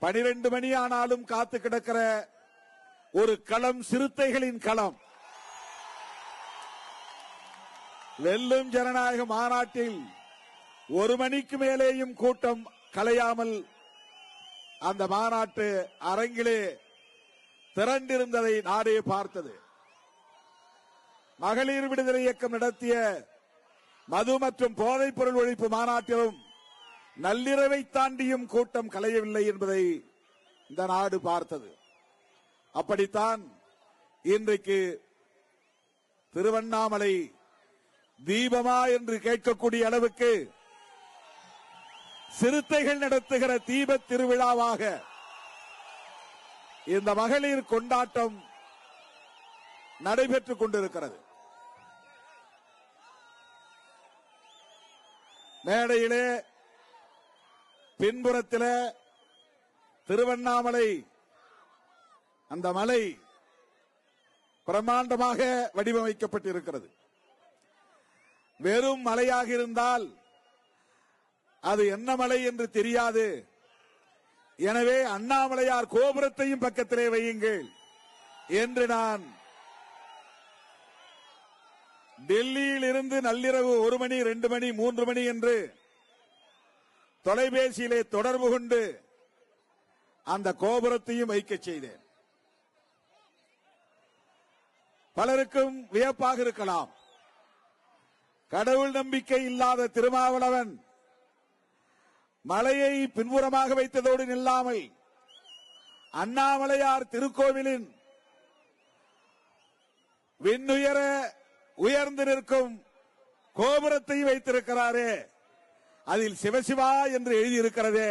12 மணி ஆனாலும் காத்து கிடக்கிற ஒரு களம் சிறுத்தைகளின் களம். வெல்லும் ஜனநாயக மாநாட்டில் 1 மணிக்கு மேலேயும் கூட்டம் கலையாமல் அந்த மாநாட்டு அரங்கிலே திரண்டிருந்ததை நாடே பார்த்தது. மகளிர் விடுதலை இயக்கம் நடத்திய மது மற்றும் போதைப் பொருள் ஒழிப்பு மாநாட்டிலும் நள்ளிரவை தாண்டியும் கூட்டம் கலையவில்லை என்பதை இந்த நாடு பார்த்தது. அப்படித்தான் இன்றைக்கு திருவண்ணாமலை தீபமா என்று கேட்கக்கூடிய அளவுக்கு சிறுத்தைகள் நடத்துகிற தீப திருவிழாவாக இந்த மகளிர் கொண்டாட்டம் நடைபெற்றுக் கொண்டிருக்கிறது. மேடையிலே பின்புறத்திலே திருவண்ணாமலை அந்த மலை பிரம்மாண்டமாக வடிவமைக்கப்பட்டிருக்கிறது. வெறும் மலையாக இருந்தால் அது என்ன மலை என்று தெரியாது. எனவே அண்ணாமலையார் கோபுரத்தையும் பக்கத்திலே வையுங்கள் என்று நான் டெல்லியில் இருந்து நள்ளிரவு 1 மணி 2 மணி 3 மணி என்று தொலைபேசியிலே தொடர்பு கொண்டு அந்த கோபுரத்தையும் வைக்க செய்தேன். பலருக்கும் வியப்பாக இருக்கலாம். கடவுள் நம்பிக்கை இல்லாத திருமாவளவன் மலையை பின்புறமாக வைத்ததோடு நில்லாமல் அண்ணாமலையார் திருக்கோவிலின் விண்ணுயர உயர்ந்து நிற்கும் கோபுரத்தை வைத்திருக்கிறாரே, அதில் சிவசிவா என்று எழுதியிருக்கிறதே,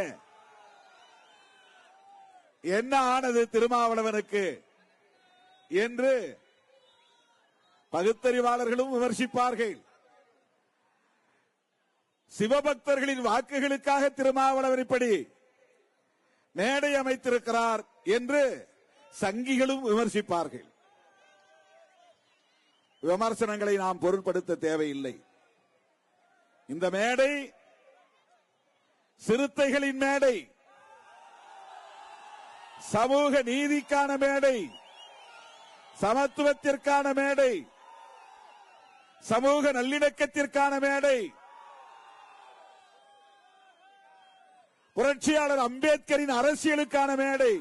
என்ன ஆனது திருமாவளவனுக்கு என்று பகுத்தறிவாளர்களும் விமர்சிப்பார்கள். சிவபக்தர்களின் வாக்குகளுக்காக திருமாவளவன் இப்படி மேடை அமைத்திருக்கிறார் என்று சங்கிகளும் விமர்சிப்பார்கள். விமர்சனங்களை நாம் பொருட்படுத்த தேவையில்லை. இந்த மேடை சிறுத்தைகளின் மேடை, சமூக நீதிக்கான மேடை, சமத்துவத்திற்கான மேடை, சமூக நல்லிணக்கத்திற்கான மேடை, புரட்சியாளர் அம்பேத்கரின் அரசியலுக்கான மேடை,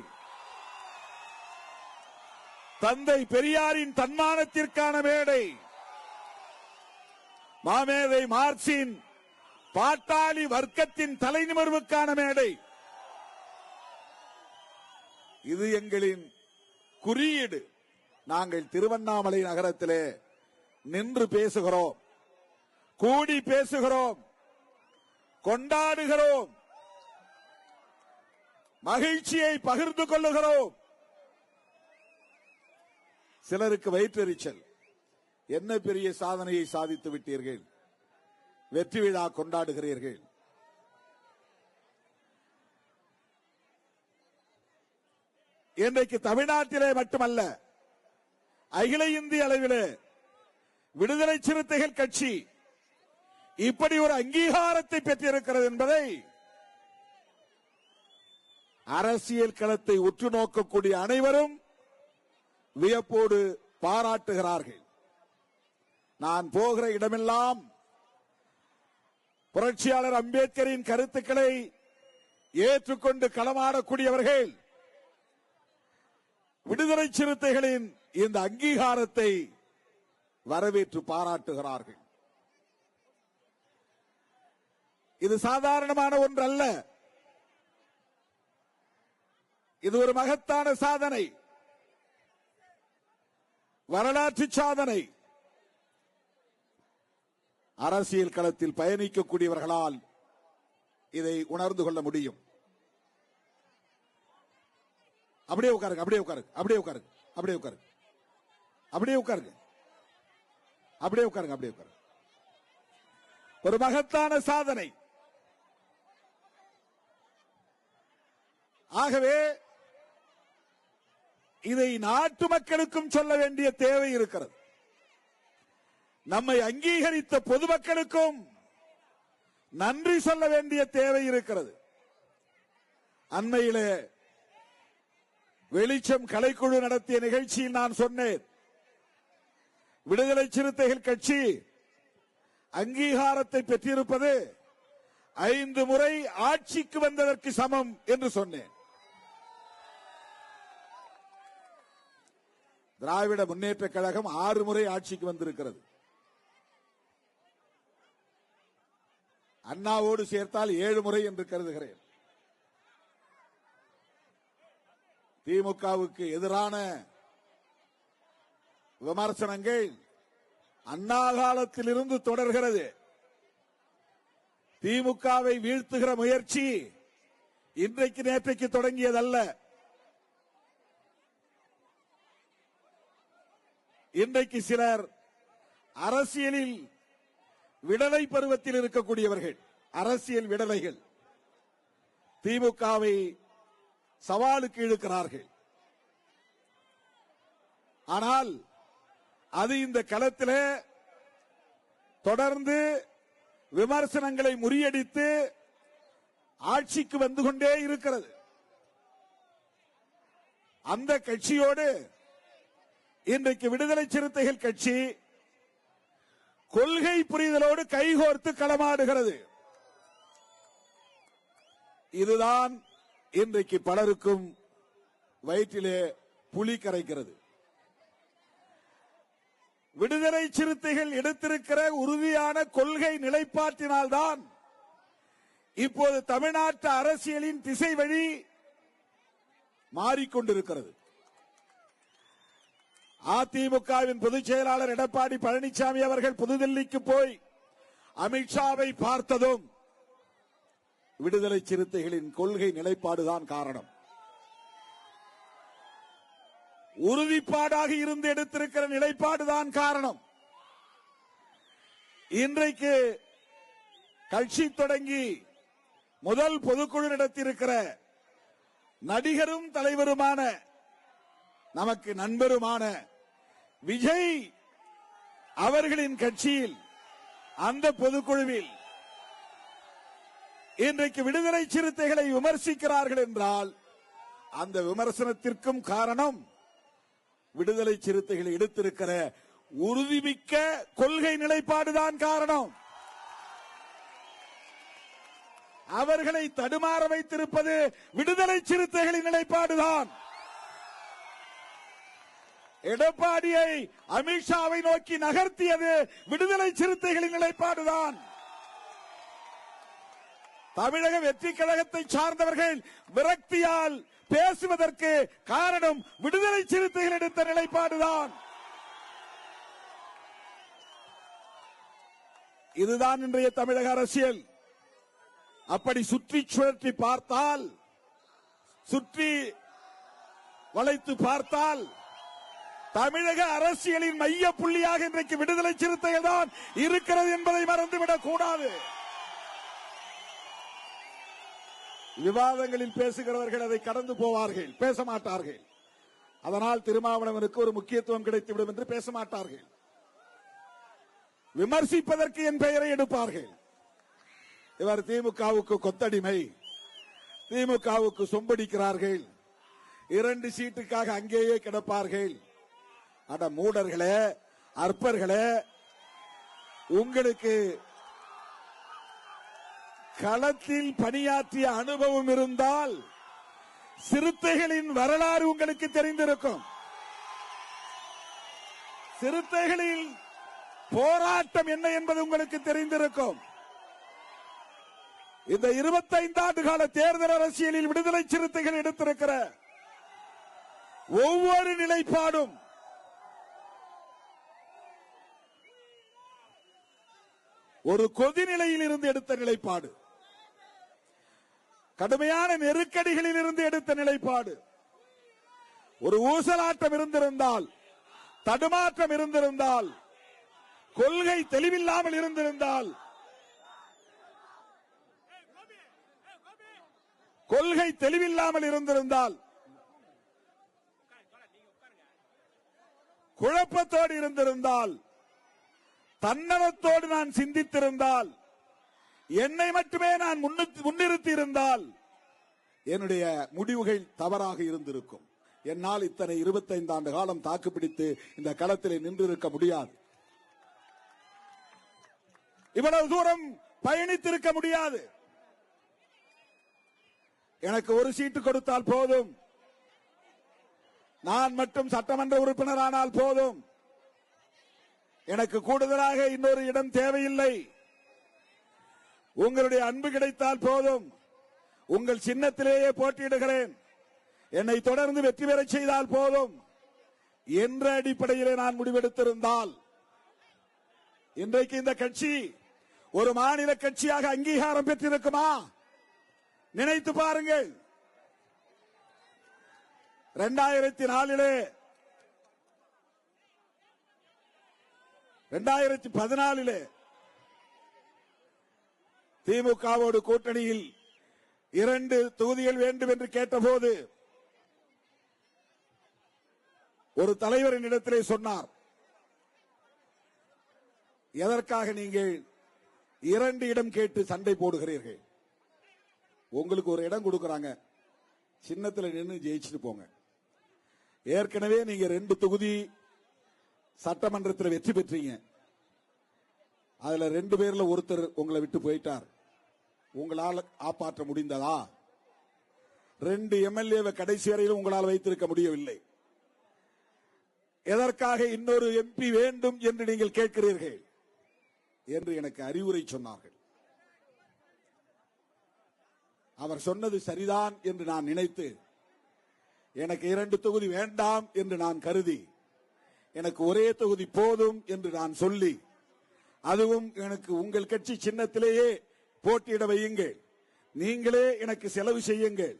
தந்தை பெரியாரின் தன்மானத்திற்கான மேடை, மாமேதை மார்க்சின் பாட்டாளி வர்க்கத்தின் தலைநிமிர்வுக்கான மேடை. இது எங்களின் குறியீடு. நாங்கள் திருவண்ணாமலை நகரத்திலே நின்று பேசுகிறோம், கூடி பேசுகிறோம், கொண்டாடுகிறோம், மகிழ்ச்சியை பகிர்ந்து கொள்ளுகிறோம். சிலருக்கு வயிற்றெரிச்சல், என்ன பெரிய சாதனையை சாதித்து விட்டீர்கள், வெற்றி விழா கொண்டாடுகிறீர்கள். இன்றைக்கு தமிழ்நாட்டிலே மட்டுமல்ல, அகில இந்திய அளவிலே விடுதலை சிறுத்தைகள் கட்சி இப்படி ஒரு அங்கீகாரத்தை பெற்றிருக்கிறது என்பதை அரசியல் களத்தை உற்று நோக்கக்கூடிய அனைவரும் வியப்போடு பாராட்டுகிறார்கள். நான் போகிற இடமெல்லாம் புரட்சியாளர் அம்பேத்கரின் கருத்துக்களை ஏற்றுக்கொண்டு களமாடக்கூடியவர்கள் விடுதலை சிறுத்தைகளின் இந்த அங்கீகாரத்தை வரவேற்று பாராட்டுகிறார்கள். இது சாதாரணமான ஒன்றல்ல, இது ஒரு மகத்தான சாதனை, வரலாற்று சாதனை. அரசியல் களத்தில் பயணிக்கக்கூடியவர்களால் இதை உணர்ந்து கொள்ள முடியும். அப்படியே உட்காருங்க, அப்படியே உட்காருங்க, அப்படியே உட்காருங்க, அப்படியே உட்காருங்க, அப்படியே உட்காருங்க, அப்படியே உட்காருங்க, அப்படியே உட்காருங்க. ஒரு மகத்தான சாதனை. ஆகவே இதை நாட்டு மக்களுக்கும் சொல்ல வேண்டிய தேவை இருக்கிறது. நம்மை அங்கீகரித்த பொதுமக்களுக்கும் நன்றி சொல்ல வேண்டிய தேவை இருக்கிறது. அண்மையிலே வெளிச்சம் கலைக்குழு நடத்திய நிகழ்ச்சியில் நான் சொன்னேன், விடுதலை சிறுத்தைகள் கட்சி அங்கீகாரத்தை பெற்றிருப்பது 5 முறை ஆட்சிக்கு வந்ததற்கு சமம் என்று சொன்னேன். திராவிட முன்னேற்ற கழகம் 6 முறை ஆட்சிக்கு வந்திருக்கிறது. அண்ணாவோடு சேர்த்தால் 7 முறை என்று கருதுகிறேன். திமுகவுக்கு எதிரான விமர்சனங்கள் அண்ணா காலத்திலிருந்து தொடர்கிறது. திமுகவை வீழ்த்துகிற முயற்சி இன்றைக்கு நேற்றைக்கு தொடங்கியதல்ல. இன்றைக்கு சிலர் அரசியலில் விடலை பருவத்தில் இருக்கக்கூடியவர்கள், அரசியல் விடலைகள் திமுகவை சவாலுக்கு இழுக்கிறார்கள். ஆனால் அது இந்த களத்திலே தொடர்ந்து விமர்சனங்களை முறியடித்து ஆட்சிக்கு வந்து கொண்டே இருக்கிறது. அந்த கட்சியோடு இன்றைக்கு விடுதலை சிறுத்தைகள் கட்சி கொள்கை புரிதலோடு கைகோர்த்து களமாடுகிறது. இதுதான் இன்றைக்கு பலருக்கும் வயிற்றிலே புலி கரைக்கிறது. விடுதலை சிறுத்தைகள் எடுத்திருக்கிற உறுதியான கொள்கை நிலைப்பாட்டினால்தான் இப்போது தமிழ்நாட்டு அரசியலின் திசை வழி மாறிக்கொண்டிருக்கிறது. அதிமுகவின் பொதுச் செயலாளர் எடப்பாடி பழனிசாமி அவர்கள் புதுதில்லிக்கு போய் அமித்ஷாவை பார்த்ததும் விடுதலை சிறுத்தைகளின் கொள்கை நிலைப்பாடுதான் காரணம். உறுதிப்பாடாக இருந்து எடுத்திருக்கிற நிலைப்பாடுதான் காரணம். இன்றைக்கு கட்சி தொடங்கி முதல் பொதுக்குழு நடத்தியிருக்கிற நடிகரும் தலைவருமான நமக்கு நண்பருமான விஜய் அவர்களின் கட்சியில் அந்த பொதுக்குழுவில் இன்றைக்கு விடுதலை சிறுத்தைகளை விமர்சிக்கிறார்கள் என்றால் அந்த விமர்சனத்திற்கும் காரணம் விடுதலை சிறுத்தைகள் எடுத்திருக்கிற உறுதிமிக்க கொள்கை நிலைப்பாடுதான் காரணம். அவர்களை தடுமாற வைத்திருப்பது விடுதலை சிறுத்தைகளின் நிலைப்பாடுதான். எடப்பாடியை அமித்ஷாவை நோக்கி நகர்த்தியது விடுதலை சிறுத்தைகளின் நிலைப்பாடுதான். தமிழக வெற்றி கழகத்தை சார்ந்தவர்கள் விரக்தியால் பேசுவதற்கு காரணம் விடுதலை சிறுத்தைகள் எடுத்த நிலைப்பாடுதான். இதுதான் இன்றைய தமிழக அரசியல். அப்படி சுற்றி சுழற்றி பார்த்தால், சுற்றி வளைத்து பார்த்தால் தமிழக அரசியலின் மைய புள்ளியாக இன்றைக்கு விடுதலை சிறுத்தைகள் தான் இருக்கிறது என்பதை மறந்துவிடக் கூடாது. விவாதங்களில் பேசுகிறவர்கள் அதை கடந்து போவார்கள், பேச மாட்டார்கள். அதனால் திருமாவளவனுக்கு ஒரு முக்கியத்துவம் கிடைத்துவிடும் என்று பேச மாட்டார்கள். விமர்சிப்பதற்கு என் பெயரை எடுப்பார்கள். இவர் திமுகவுக்கு கொத்தடிமை, திமுகவுக்கு சொம்படிக்கிறார்கள், 2 சீட்டுக்காக அங்கேயே கிடப்பார்கள். அட மூடர்களே, அற்பர்களே, உங்களுக்கு களத்தில் பணியாற்றிய அனுபவம் இருந்தால் சிறுத்தைகளின் வரலாறு உங்களுக்கு தெரிந்திருக்கும். சிறுத்தைகளின் போராட்டம் என்ன என்பது உங்களுக்கு தெரிந்திருக்கும். இந்த 25 ஆண்டு கால தேர்தல் அரசியலில் விடுதலை சிறுத்தைகள் எடுத்திருக்கிற ஒவ்வொரு நிலைப்பாடும் ஒரு கொதிநிலையில் இருந்து எடுத்த நிலைப்பாடு, கடுமையான நெருக்கடிகளில் இருந்து எடுத்த நிலைப்பாடு. ஒரு ஊசலாட்டம் இருந்திருந்தால், தடுமாற்றம் இருந்திருந்தால், கொள்கை தெளிவில்லாமல் இருந்திருந்தால், கொள்கை தெளிவில்லாமல் இருந்திருந்தால், குழப்பத்தோடு இருந்திருந்தால், தன்னலத்தோடு நான் சிந்தித்திருந்தால், என்னை மட்டுமே நான் முன்னிறுத்தி இருந்தால் என்னுடைய முடிவுகள் தவறாக இருந்திருக்கும். என்னால் இத்தனை 25 ஆண்டு காலம் தாக்குப்பிடித்து இந்த களத்திலே நின்றிருக்க முடியாது. இவ்வளவு தூரம் பயணித்திருக்க முடியாது. எனக்கு ஒரு சீட்டு கொடுத்தால் போதும், நான் மட்டும் சட்டமன்ற உறுப்பினரானால் போதும், எனக்கு கூடுதலாக இன்னொரு இடம் தேவையில்லை, உங்களுடைய அன்பு கிடைத்தால் போதும், உங்கள் சின்னத்திலேயே போட்டியிடுகிறேன், என்னை தொடர்ந்து வெற்றி பெற செய்தால் போதும் என்ற அடிப்படையிலே நான் முடிவெடுத்திருந்தால் இன்றைக்கு இந்த கட்சி ஒரு மாநில கட்சியாக அங்கீகாரம் பெற்றிருக்குமா? நினைத்து பாருங்கள். 2014 திமுகவோடு கூட்டணியில் 2 தொகுதிகள் வேண்டும் என்று கேட்டபோது ஒரு தலைவரின் இடத்திலே சொன்னார், எதற்காக நீங்கள் 2 இடம் கேட்டு சண்டை போடுகிறீர்கள்? உங்களுக்கு ஒரு இடம் கொடுக்கறாங்க, சின்னத்தில் நின்று ஜெயிச்சுட்டு போங்க. ஏற்கனவே நீங்க 2 தொகுதி சட்டமன்றத்தில் வெற்றி பெற்றீங்க. அதுல 2 பேர்ல ஒருத்தர் உங்களை விட்டு போயிட்டார். உங்களால் காப்பாற்ற முடிந்ததா? 2 எம்எல்ஏவை கடைசி வரையில் உங்களால் வைத்திருக்க முடியவில்லை. எதற்காக இன்னொரு எம்பி வேண்டும் என்று நீங்கள் கேட்கிறீர்கள் என்று எனக்கு அறிவுரை சொன்னார்கள். அவர் சொன்னது சரிதான் என்று நான் நினைத்து, எனக்கு 2 தொகுதி வேண்டாம் என்று நான் கருதி, எனக்கு ஒரே தொகுதி போதும் என்று நான் சொல்லி, அதுவும் எனக்கு உங்கள் கட்சி சின்னத்திலேயே போட்டியிட வையுங்கள், நீங்களே எனக்கு செலவு செய்யுங்கள்,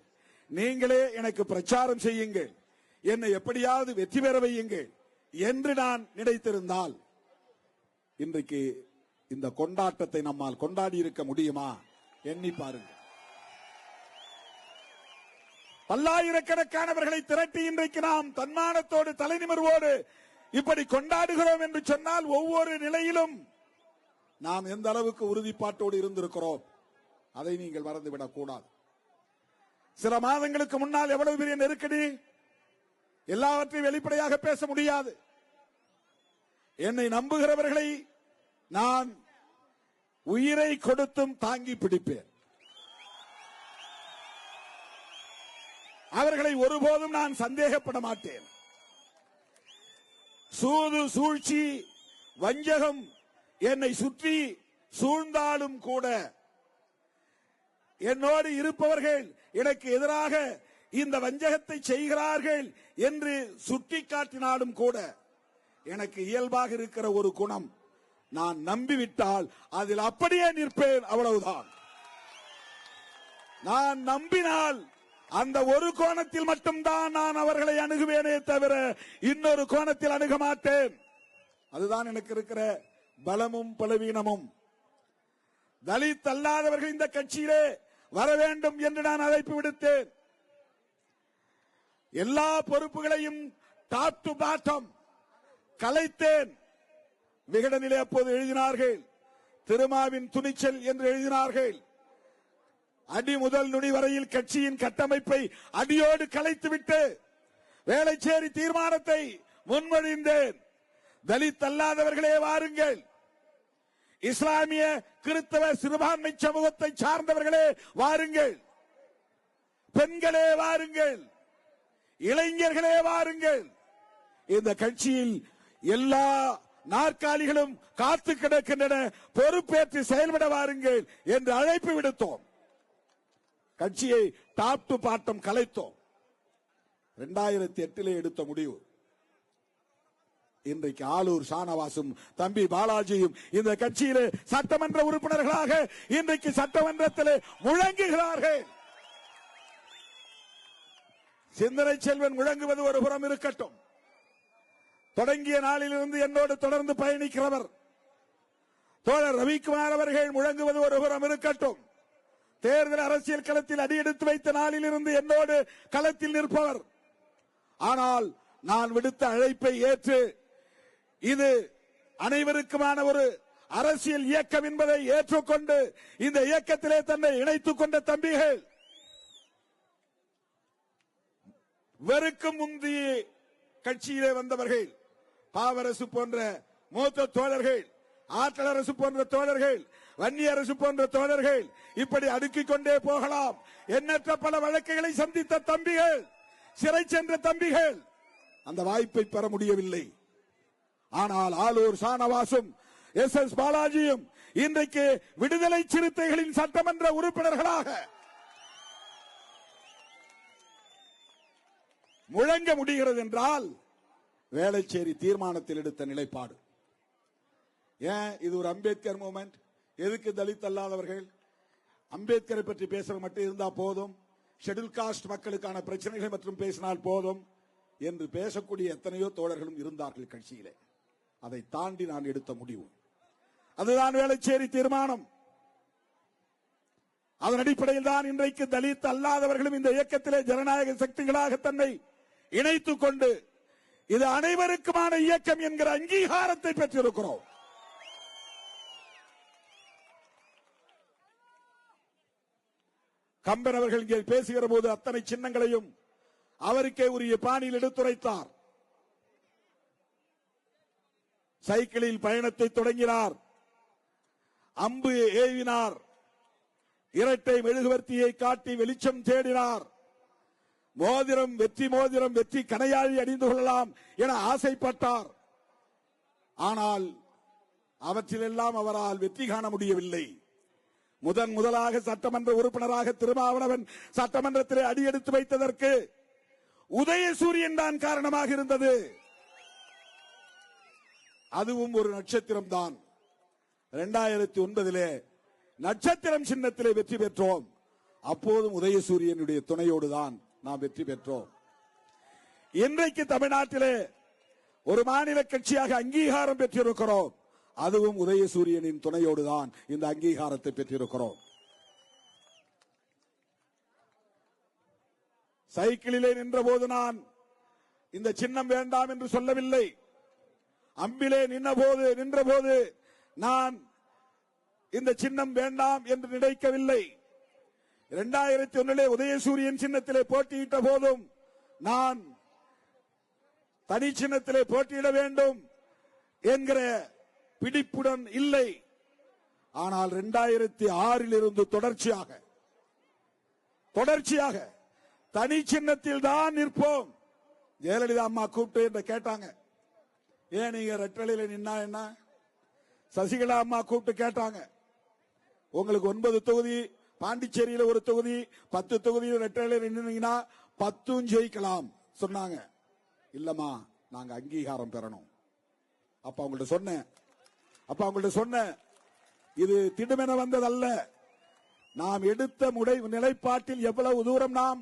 நீங்களே எனக்கு பிரச்சாரம் செய்யுங்கள், என்னை எப்படியாவது வெற்றி பெற வையுங்கள் என்று நான் நினைத்திருந்தால் இன்றைக்கு இந்த கொண்டாட்டத்தை நம்மால் கொண்டாடி இருக்க முடியுமா? எண்ணி பாருங்கள். பல்லாயிரக்கணக்கானவர்களை திரட்டி இன்றைக்கு நாம் தன்மானத்தோடு தலைநிமிர்வோடு இப்படி கொண்டாடுகிறோம் என்று சொன்னால் ஒவ்வொரு நிலையிலும் நாம் எந்த அளவுக்கு உறுதிப்பாட்டோடு இருந்திருக்கிறோம் அதை நீங்கள் மறந்துவிடக் கூடாது. சில மாதங்களுக்கு முன்னால் எவ்வளவு பெரிய நெருக்கடி, எல்லாவற்றையும் வெளிப்படையாக பேச முடியாது. என்னை நம்புகிறவர்களை நான் உயிரை கொடுத்தும் தாங்கி பிடிப்பேன். அவர்களை ஒருபோதும் நான் சந்தேகப்பட மாட்டேன். சூது, சூழ்ச்சி, வஞ்சகம் என்னை சுற்றி சூழ்ந்தாலும் கூட என்னோடு இருப்பவர்கள் எனக்கு எதிராக இந்த வஞ்சகத்தை செய்கிறார்கள் என்று சுட்டிக்காட்டினாலும் கூட எனக்கு இயல்பாக இருக்கிற ஒரு குணம், நான் நம்பிவிட்டால் அதில் அப்படியே நிற்பேன், அவ்வளவுதான். நான் நம்பினால் அந்த ஒரு கோணத்தில் மட்டும்தான் நான் அவர்களை அணுகுவேனே தவிர இன்னொரு கோணத்தில் அணுக மாட்டேன். அதுதான் எனக்கு இருக்கிற பலமும் பலவீனமும். தலித் அல்லாதவர்கள் இந்த கட்சியிலே வர வேண்டும் என்று நான் அழைப்பு விடுத்தேன். எல்லா பொறுப்புகளையும் டாப் டு பாட்டம் கலைத்தேன். விகடனிலே அப்போது எழுதினார்கள், திருமாவின் துணிச்சல் என்று எழுதினார்கள். அடி முதல் நுனி வரையில் கட்சியின் கட்டமைப்பை அடியோடு கலைத்துவிட்டு வேளச்சேரி தீர்மானத்தை முன்மொழிந்தேன். தலித் அல்லாதவர்களே வாருங்கள், இஸ்லாமிய கிறிஸ்தவ சிறுபான்மை சமூகத்தை சார்ந்தவர்களே வாருங்கள், பெண்களே வாருங்கள், இளைஞர்களே வாருங்கள், இந்த கட்சியில் எல்லா நாற்காலிகளும் காத்து கிடக்கின்றன, பொறுப்பேற்று செயல்பட வாருங்கள் என்று அழைப்பு விடுத்தோம். கட்சியை டாப் டு பாட்டம் கலைத்தோம். 2008 எடுத்த முடிவு. இன்றைக்கு ஆளூர் ஷானவாசும் தம்பி பாலாஜியும் இந்த கட்சியிலே சட்டமன்ற உறுப்பினர்களாக இன்றைக்கு சட்டமன்றத்தில் முழங்குகிறார்கள். சிந்தனை செல்வன் முழங்குவது ஒரு புறம் இருக்கட்டும், தொடங்கிய நாளிலிருந்து என்னோடு தொடர்ந்து பயணிக்கிறவர் தோழர் ரவிக்குமார் அவர்கள் முழங்குவது ஒரு புறம் இருக்கட்டும், தேர்தல் அரசியல் களத்தில் அடியெடுத்து வைத்த நாளிலிருந்து என்னோடு களத்தில் நிற்பவர். ஆனால் நான் விடுத்த அழைப்பை ஏற்று இது அனைவருக்குமான ஒரு அரசியல் இயக்கம் என்பதை ஏற்றுக்கொண்டு இந்த இயக்கத்திலே தன்னை இணைத்துக் கொண்ட தம்பிகள் வெறுக்கும் முந்தைய கட்சியிலே வந்தவர்கள், பாவரசு போன்ற மூத்த தோழர்கள், ஆற்றல் அரசு போன்ற தோழர்கள், வன்னி அரசு போன்ற தோழர்கள், இப்படி அடுக்கிக் கொண்டே போகலாம். எண்ணற்ற பல வழக்குகளை சந்தித்த தம்பிகள், சிறை சென்ற தம்பிகள் அந்த வாய்ப்பை பெற முடியவில்லை. ஆனால் ஆலூர் ஷானவாசும் எஸ் பாலாஜியும் இன்றைக்கு விடுதலை சிறுத்தைகளின் சட்டமன்ற உறுப்பினர்களாக முழங்க முடிகிறது என்றால் வேளச்சேரி தீர்மானத்தில் எடுத்த நிலைப்பாடு. ஏன் இது ஒரு அம்பேத்கர் மூவ்மெண்ட்? எதுக்கு தலித் அல்லாதவர்கள்? அம்பேத்கரை பற்றி பேசுறது மட்டும் இருந்தா போதும், ஷெட்யூல் காஸ்ட் மக்களுக்கான பிரச்சனைகள் மற்றும் பேசினால் போதும் என்று பேசக்கூடிய எத்தனையோ தோழர்களும் இருந்தார்கள் கட்சியிலே. அதை தாண்டி நான் எடுத்த முடிவு அதுதான் வேளச்சேரி தீர்மானம். அதன் அடிப்படையில் தான் இன்றைக்கு தலித் அல்லாதவர்களும் இந்த இயக்கத்திலே ஜனநாயக சக்திகளாக தன்னை இணைத்துக் கொண்டு இது அனைவருக்குமான இயக்கம் என்கிற அங்கீகாரத்தை பெற்றிருக்கிறோம். கம்பன் அவர்கள் இங்கே பேசுகிற போது அத்தனை சின்னங்களையும் அவருக்கே உரிய பாணியில் எடுத்துரைத்தார். சைக்கிளில் பயணத்தை தொடங்கினார், அம்பு ஏவினார், இரட்டை மெழுகுவர்த்தியை காட்டி வெளிச்சம் தேடினார், மோதிரம் வெற்றி மோதிரம் வெற்றி கணையாழி அணிந்து கொள்ளலாம் என ஆசைப்பட்டார். ஆனால் அவற்றிலெல்லாம் அவரால் வெற்றி காண முடியவில்லை. முதலாக சட்டமன்ற உறுப்பினராக திருமாவளவன் சட்டமன்றத்திலே அடியெடுத்து வைத்ததற்கு உதயசூரியன் தான் காரணமாக இருந்தது. அதுவும் ஒரு நட்சத்திரம் தான். 2009 நட்சத்திரம் சின்னத்திலே வெற்றி பெற்றோம். அப்போதும் உதயசூரியனுடைய துணையோடு தான் நாம் வெற்றி பெற்றோம். இன்றைக்கு தமிழ்நாட்டிலே ஒரு மாநில கட்சியாக அங்கீகாரம் பெற்றிருக்கிறோம். அதுவும் உதயசூரியனின் துணையோடு தான் இந்த அங்கீகாரத்தை பெற்றிருக்கிறோம். சைக்கிளிலே நின்ற போது நான் இந்த சின்னம் வேண்டாம் என்று சொல்லவில்லை. அம்பிலே நின்ற போது நான் இந்த சின்னம் வேண்டாம் என்று நினைக்கவில்லை. 2001 உதயசூரியன் சின்னத்திலே போட்டியிட்ட போதும் நான் தனி சின்னத்திலே போட்டியிட வேண்டும் என்கிற பிடிப்புடன் இல்லை. ஆனால் 2006 இருந்து தொடர்ச்சியாக தனி சின்னத்தில் தான் நிற்போம். ஜெயலலிதா அம்மா கூப்பிட்டு என்று கேட்டாங்க, ஏன் நீங்க ரெட்டலையில நின்னா என்ன? சசிகலா அம்மா கூப்பிட்டு கேட்டாங்க, உங்களுக்கு 9 தொகுதி, பாண்டிச்சேரியில ஒரு தொகுதி, 10 தொகுதியில் ரெட்டலையில நின்னீங்கன்னா 10 ஜெயிக்கலாம் சொன்னாங்க. இல்லம்மா, நாங்க அங்கீகாரம் பெறணும். அப்ப அவங்கள்ட்ட சொன்ன இது திடுமென வந்ததல்ல. நாம் எடுத்த நிலைப்பாட்டில் எவ்வளவு தூரம் நாம்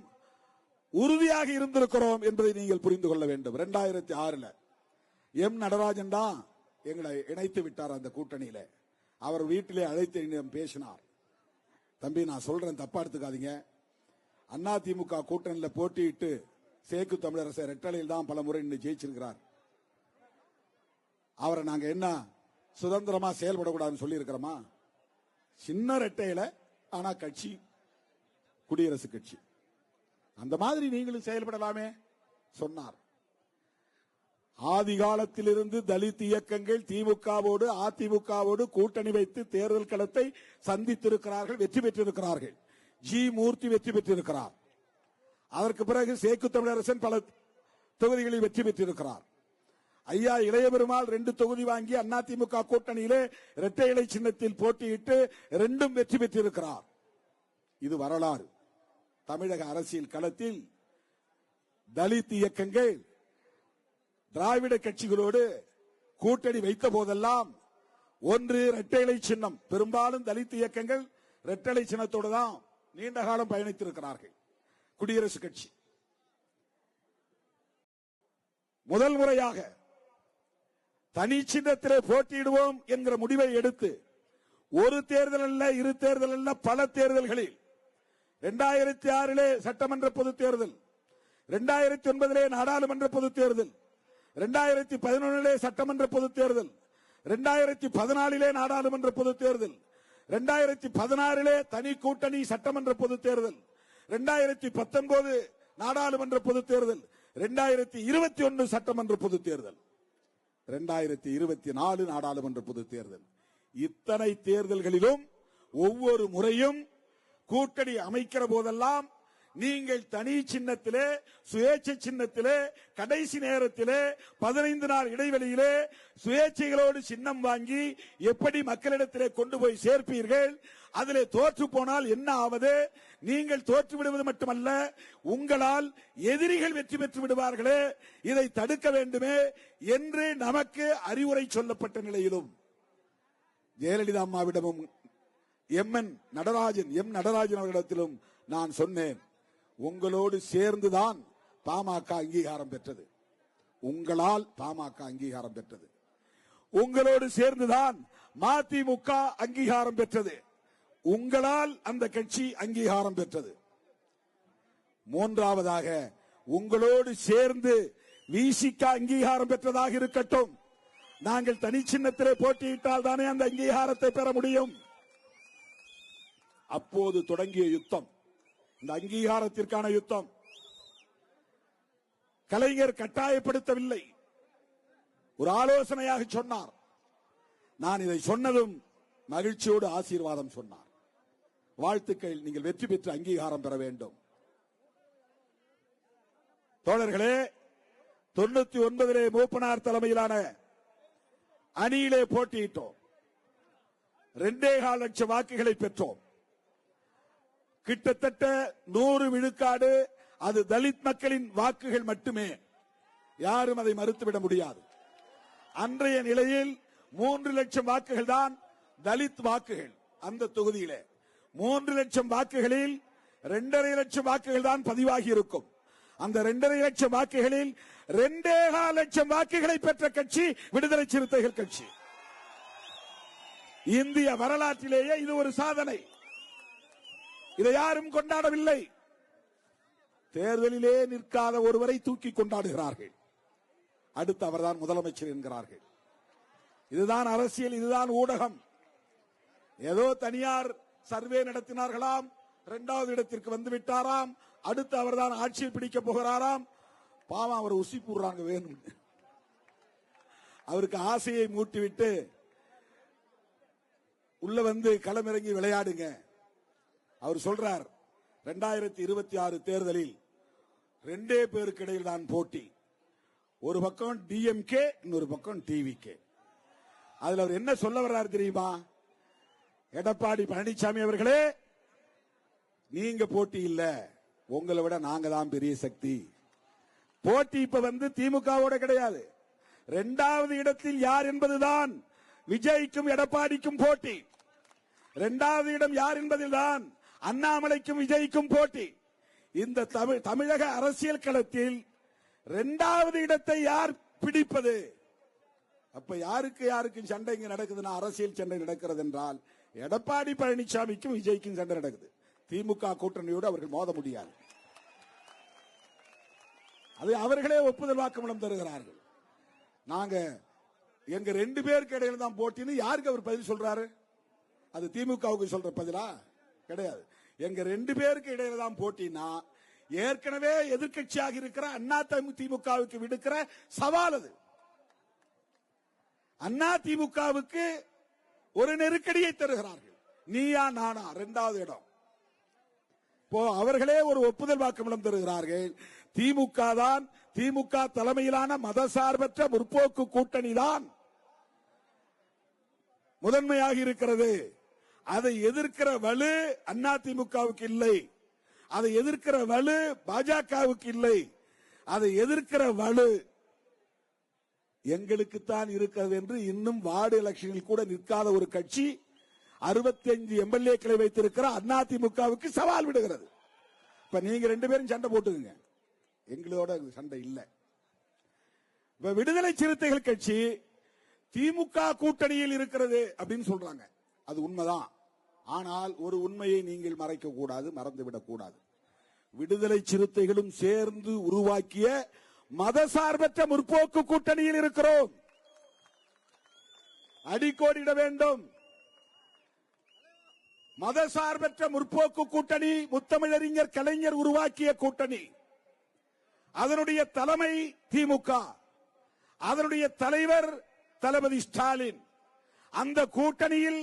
உறுதியாக இருந்திருக்கிறோம் என்பதை நீங்கள் புரிந்து கொள்ள வேண்டும். 2006 எம் நடராஜன் தான் எங்களை இணைத்து விட்டார் அந்த கூட்டணியில. அவர் வீட்டிலே அழைத்து பேசினார். தம்பி, நான் சொல்றேன், தப்பா எடுத்துக்காதீங்க. அதிமுக கூட்டணியில் போட்டியிட்டு சேக்கு தமிழரசர் ரெட்டலையில் தான் பல முறை ஜெயிச்சிருக்கிறார். அவரை நாங்க என்ன சுதந்திரமா செயல்படக்கூடாதுன்னு சொல்லி இருக்கிறோமா? சின்ன ரெட்டையில, ஆனா கட்சி குடியரசு கட்சி, அந்த மாதிரி நீங்களும் செயல்படலாமே சொன்னார். ஆதி காலத்திலிருந்து தலித் இயக்கங்கள் திமுகவோடு அதிமுகவோடு கூட்டணி வைத்து தேர்தல் களத்தை சந்தித்திருக்கிறார்கள், வெற்றி பெற்றிருக்கிறார்கள். ஜி மூர்த்தி வெற்றி பெற்றிருக்கிறார். அதற்கு பிறகு சேக்கு தமிழரசன் பல தொகுதிகளில் வெற்றி பெற்றிருக்கிறார். ஐயா இளையபெருமாள் 2 தொகுதி வாங்கி அதிமுக கூட்டணியிலே இரட்டை இலை சின்னத்தில் போட்டியிட்டு 2ம் வெற்றி பெற்றிருக்கிறார். இது வரலாறு. தமிழக அரசியல் களத்தில் தலித் இயக்கங்கள் திராவிட கட்சிகளோடு கூட்டணி வைத்த போதெல்லாம் ஒன்று இரட்டை இலை சின்னம். பெரும்பாலும் தலித் இயக்கங்கள் இரட்டை இலை சின்னத்தோடு தான் நீண்ட காலம் பயணித்திருக்கிறார்கள். குடியரசு கட்சி முதல் முறையாக தனி சின்னத்திலே போட்டியிடுவோம் என்கிற முடிவை எடுத்து ஒரு தேர்தல் அல்ல, 2 தேர்தல் அல்ல, பல தேர்தல்களில் 2006 சட்டமன்ற பொதுத் தேர்தல், 2009 நாடாளுமன்ற பொதுத் தேர்தல், 2011 சட்டமன்ற பொதுத் தேர்தல், 2014 நாடாளுமன்ற பொதுத் தேர்தல், 2016 தனி கூட்டணி சட்டமன்ற பொதுத் தேர்தல், 2019 நாடாளுமன்ற பொதுத் தேர்தல், 2021 சட்டமன்ற பொதுத் தேர்தல், 2024 நாடாளுமன்ற பொதுத் தேர்தல். இத்தனை தேர்தல்களிலும் ஒவ்வொரு முறையும் கூட்டணி அமைக்கிற போதெல்லாம் நீங்கள் தனி சின்னத்திலே, சுயேட்சை சின்னத்திலே, கடைசி நேரத்திலே 15 நாள் இடைவெளியிலே சுயேட்சைகளோடு சின்னம் வாங்கி எப்படி மக்களிடத்திலே கொண்டு போய் சேர்ப்பீர்கள்? அதிலே தோற்று போனால் என்ன ஆவது? நீங்கள் தோற்று விடுவது மட்டுமல்ல, உங்களால் எதிரிகள் வெற்றி பெற்று விடுவார்களே, இதை தடுக்க வேண்டுமே என்று நமக்கு அறிவுரை சொல்லப்பட்ட நிலையிலும் ஜெயலலிதா அம்மாவிடமும் எம் நடராஜன் அவர்களிடத்திலும் நான் சொன்னேன், உங்களோடு சேர்ந்துதான் பாமக அங்கீகாரம் பெற்றது. உங்களால் பாமக அங்கீகாரம் பெற்றது. உங்களோடு சேர்ந்துதான் மதிமுக அங்கீகாரம் பெற்றது. உங்களால் அந்த கட்சி அங்கீகாரம் பெற்றது. மூன்றாவதாக உங்களோடு சேர்ந்து விசிக அங்கீகாரம் பெற்றதாக இருக்கட்டும். நாங்கள் தனி சின்னத்திலே போட்டியிட்டால் தானே அந்த அங்கீகாரத்தை பெற முடியும். அப்போது தொடங்கிய யுத்தம், இந்த அங்கீகாரத்திற்கான யுத்தம். கலைஞர் கட்டாயப்படுத்தவில்லை, ஒரு ஆலோசனையாக சொன்னார். நான் இதை சொன்னதும் மகிழ்ச்சியோடு ஆசீர்வாதம் சொன்னார். வாழ்த்துக்கள், நீங்கள் வெற்றி பெற்று அங்கீகாரம் பெற வேண்டும். தோழர்களே, 99 மூப்பனார் தலைமையிலான அணியிலே போட்டியிட்டோம். 2.25 லட்சம் வாக்குகளை பெற்றோம். கிட்டத்தட்ட 100 விழுக்காடு அது தலித் மக்களின் வாக்குகள் மட்டுமே. யாரும் அதை மறுத்துவிட முடியாது. அன்றைய நிலையில் 3 லட்சம் வாக்குகள் தான் தலித் வாக்குகள். அந்த தொகுதியிலே 3 லட்சம் வாக்குகளில் 2.5 லட்சம் வாக்குகள் தான் பதிவாகி இருக்கும். அந்த 2.5 லட்சம் வாக்குகளில் 2.25 லட்சம் வாக்குகளை பெற்ற கட்சி விடுதலை சிறுத்தைகள் கட்சி. இந்திய வரலாற்றிலேயே இது ஒரு சாதனை. இதை யாரும் கொண்டாடவில்லை. தேர்தலிலே நிற்காத ஒருவரை தூக்கி கொண்டாடுகிறார்கள். அடுத்து அவர்தான் முதலமைச்சர் என்கிறார்கள். இதுதான் அரசியல், இதுதான் ஊடகம். ஏதோ தனியார் சர்வே நடத்தினார்களாம், 2வது இடத்திற்கு வந்து விட்டாராம், அடுத்து அவர்தான் ஆட்சியை பிடிக்க போகிறாராம். பாவம், அவர் உசி போடுறாங்க வேணும். அவருக்கு ஆசையை மூட்டிவிட்டு உள்ள வந்து களமிறங்கி விளையாடுங்க. அவர் சொல்றார், 2026 தேர்தலில் 2 பேருக்கு இடையில் தான் போட்டி. ஒரு பக்கம் டிஎம்கே, இன்னொரு பக்கம் டிவிகே. அதுல அவர் என்ன சொல்ல வர்றார் தெரியுமா? எடப்பாடி பழனிசாமி அவர்களே, நீங்க போட்டி இல்ல, உங்களை விட நாங்க தான் பெரிய சக்தி. போட்டி இப்ப வந்து திமுகவோட கிடையாது. 2வது இடத்தில் யார் என்பதுதான் விஜய்க்கும் எடப்பாடிக்கும் போட்டி. 2வது இடம் யார் என்பதில் தான் அண்ணாமலைக்கும் விஜய்க்கும் போட்டி. இந்த தமிழக அரசியல் களத்தில் 2வது இடத்தை யார் பிடிப்பது? அப்ப யாருக்கு சண்டை இங்க நடக்குதுன்னா, அரசியல் சண்டை நடக்கிறது என்றால் எடப்பாடி பழனிசாமிக்கும் விஜய்க்கும் சண்டை நடக்குது. திமுக கூட்டணியோடு அவர்கள் மோத முடியாது. அது அவர்களே ஒப்புதல் வாக்குமூலம் தருகிறார்கள். நாங்க எங்க 2 பேருக்கு இடையில தான் போட்டின்னு யாருக்கு அவர் பதில் சொல்றாரு? அது திமுகவுக்கு சொல்ற பதிலா கிடையாது. எங்க 2 பேருக்கு இடையில தான் போட்டினா, ஏற்கனவே எதிர்க்கட்சியாக இருக்கிற அண்ணா திமுகவுக்கு விடுக்கிற சவால் அது. அண்ணா திமுகவுக்கு ஒரு நெருக்கடியை தருகிறார்கள். நீயா நானா 2வது இடம். இப்போ அவர்களே ஒரு ஒப்புதல் வாக்குமூலம் தருகிறார்கள். திமுக தலைமையிலான மதசார்பற்ற முற்போக்கு கூட்டணி தான் முதன்மையாக இருக்கிறது. அதை எதிர்க்கிற வலு அண்ணா திமுகவுக்கு இல்லை, அதை எதிர்க்கிற வலு பாஜகவுக்கு இல்லை, அதை எதிர்க்கிற வலு எங்களுக்குத்தான் இருக்கிறது என்று இன்னும் வார்டு எலெக்ஷனில் கூட நிற்காத ஒரு கட்சி 65 எம்எல்ஏக்களை வைத்திருக்கிற அண்ணா திமுகவுக்கு சவால் விடுகிறது. இப்ப நீங்க 2 பேரும் சண்டை போட்டுங்க, எங்களோட சண்டை இல்லை. இப்ப விடுதலை சிறுத்தைகள் கட்சி திமுக கூட்டணியில் இருக்கிறது அப்படின்னு சொல்றாங்க. அது உண்மைதான். ஆனால் ஒரு உண்மையை நீங்கள் மறைக்க கூடாது, மறந்துவிடக் கூடாது. விடுதலை சிறுத்தைகளும் சேர்ந்து உருவாக்கிய மதசார்பற்ற முற்போக்கு கூட்டணியில் இருக்கிறோம். அடிக்கோடிட வேண்டும். மதசார்பற்ற முற்போக்கு கூட்டணி முத்தமிழறிஞர் கலைஞர் உருவாக்கிய கூட்டணி. அதனுடைய தலைமை திமுக, அதனுடைய தலைவர் தளபதி ஸ்டாலின். அந்த கூட்டணியில்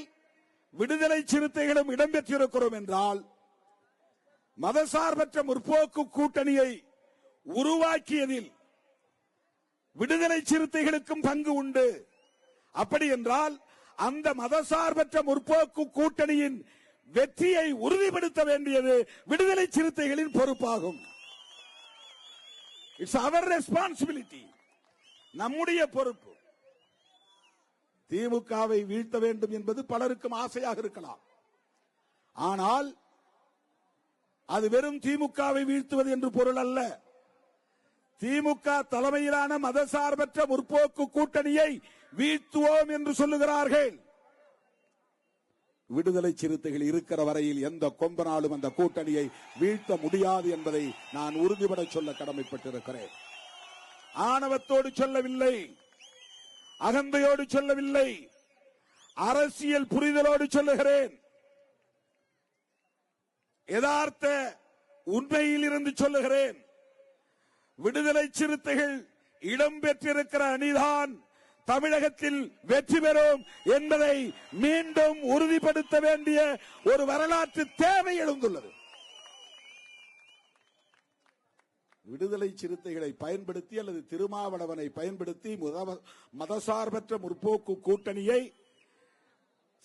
விடுதலை சிறுத்தைகளும் இடம்பெற்றிருக்கிறோம் என்றால் மதசார்பற்ற முற்போக்கு கூட்டணியை உருவாக்கியதில் விடுதலை சிறுத்தைகளுக்கும் பங்கு உண்டு. அப்படி என்றால் அந்த மதசார்பற்ற முற்போக்கு கூட்டணியின் வெற்றியை உறுதிப்படுத்த வேண்டியது விடுதலை சிறுத்தைகளின் பொறுப்பாகும். இட்ஸ் அவர் ரெஸ்பான்சிபிலிட்டி, நம்முடைய பொறுப்பு. திமுகவை வீழ்த்த வேண்டும் என்பது பலருக்கும் ஆசையாக இருக்கலாம். ஆனால் அது வெறும் திமுகவை வீழ்த்துவது என்று பொருள் அல்ல. திமுக தலைமையிலான மதசார்பற்ற முற்போக்கு கூட்டணியை வீழ்த்துவோம் என்று சொல்லுகிறார்கள். விடுதலை சிறுத்தைகள் இருக்கிற வரையில் எந்த கொம்பனாலும் அந்த கூட்டணியை வீழ்த்த முடியாது என்பதை நான் உறுதிபட சொல்ல கடமைப்பட்டிருக்கிறேன். ஆணவத்தோடு சொல்லவில்லை, அகந்தையோடு சொல்லவில்லை, அரசியல் புரிதலோடு சொல்லுகிறேன். யதார்த்த உண்மையில் இருந்து சொல்லுகிறேன். விடுதலை சிறுத்தைகள் இடம்பெற்றிருக்கிற அணிதான் தமிழகத்தில் வெற்றி பெறும் என்பதை மீண்டும் உறுதிப்படுத்த வேண்டிய ஒரு வரலாற்று தேவை எழுந்துள்ளது. விடுதலை சிறுத்தைகளை பயன்படுத்தி அல்லது திருமாவளவனை பயன்படுத்தி மதசார்பற்ற முற்போக்கு கூட்டணியை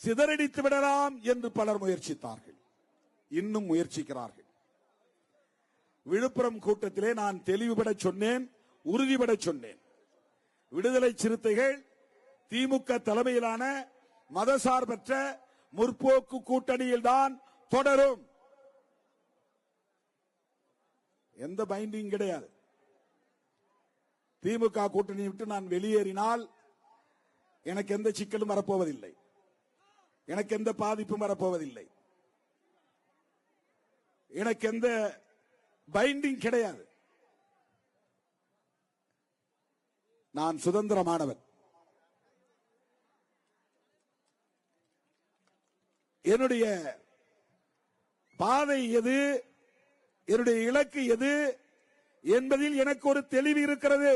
சிதறடித்து விடலாம் என்று பலர் முயற்சித்தார்கள், இன்னும் முயற்சிக்கிறார்கள். விழுப்புரம் கூட்டத்திலே நான் தெளிவுபட சொன்னேன், உறுதிபட சொன்னேன். விடுதலை சிறுத்தைகள் திமுக தலைமையிலான மதசார்பற்ற முற்போக்கு கூட்டணியில் தான் தொடரும். எந்த பைண்டிங் கிடையாது. திமுக கூட்டணியை விட்டு நான் வெளியேறினால் எனக்கு எந்த சிக்கலும் வரப்போவதில்லை, எனக்கு எந்த பாதிப்பும் வரப்போவதில்லை, எனக்கு எந்த பைண்டிங் கிடையாது. நான் சுதந்திரமானவன். என்னுடைய பாதை எது, என்னுடைய இலக்கு எது என்பதில் எனக்கு ஒரு தெளிவு இருக்கிறது.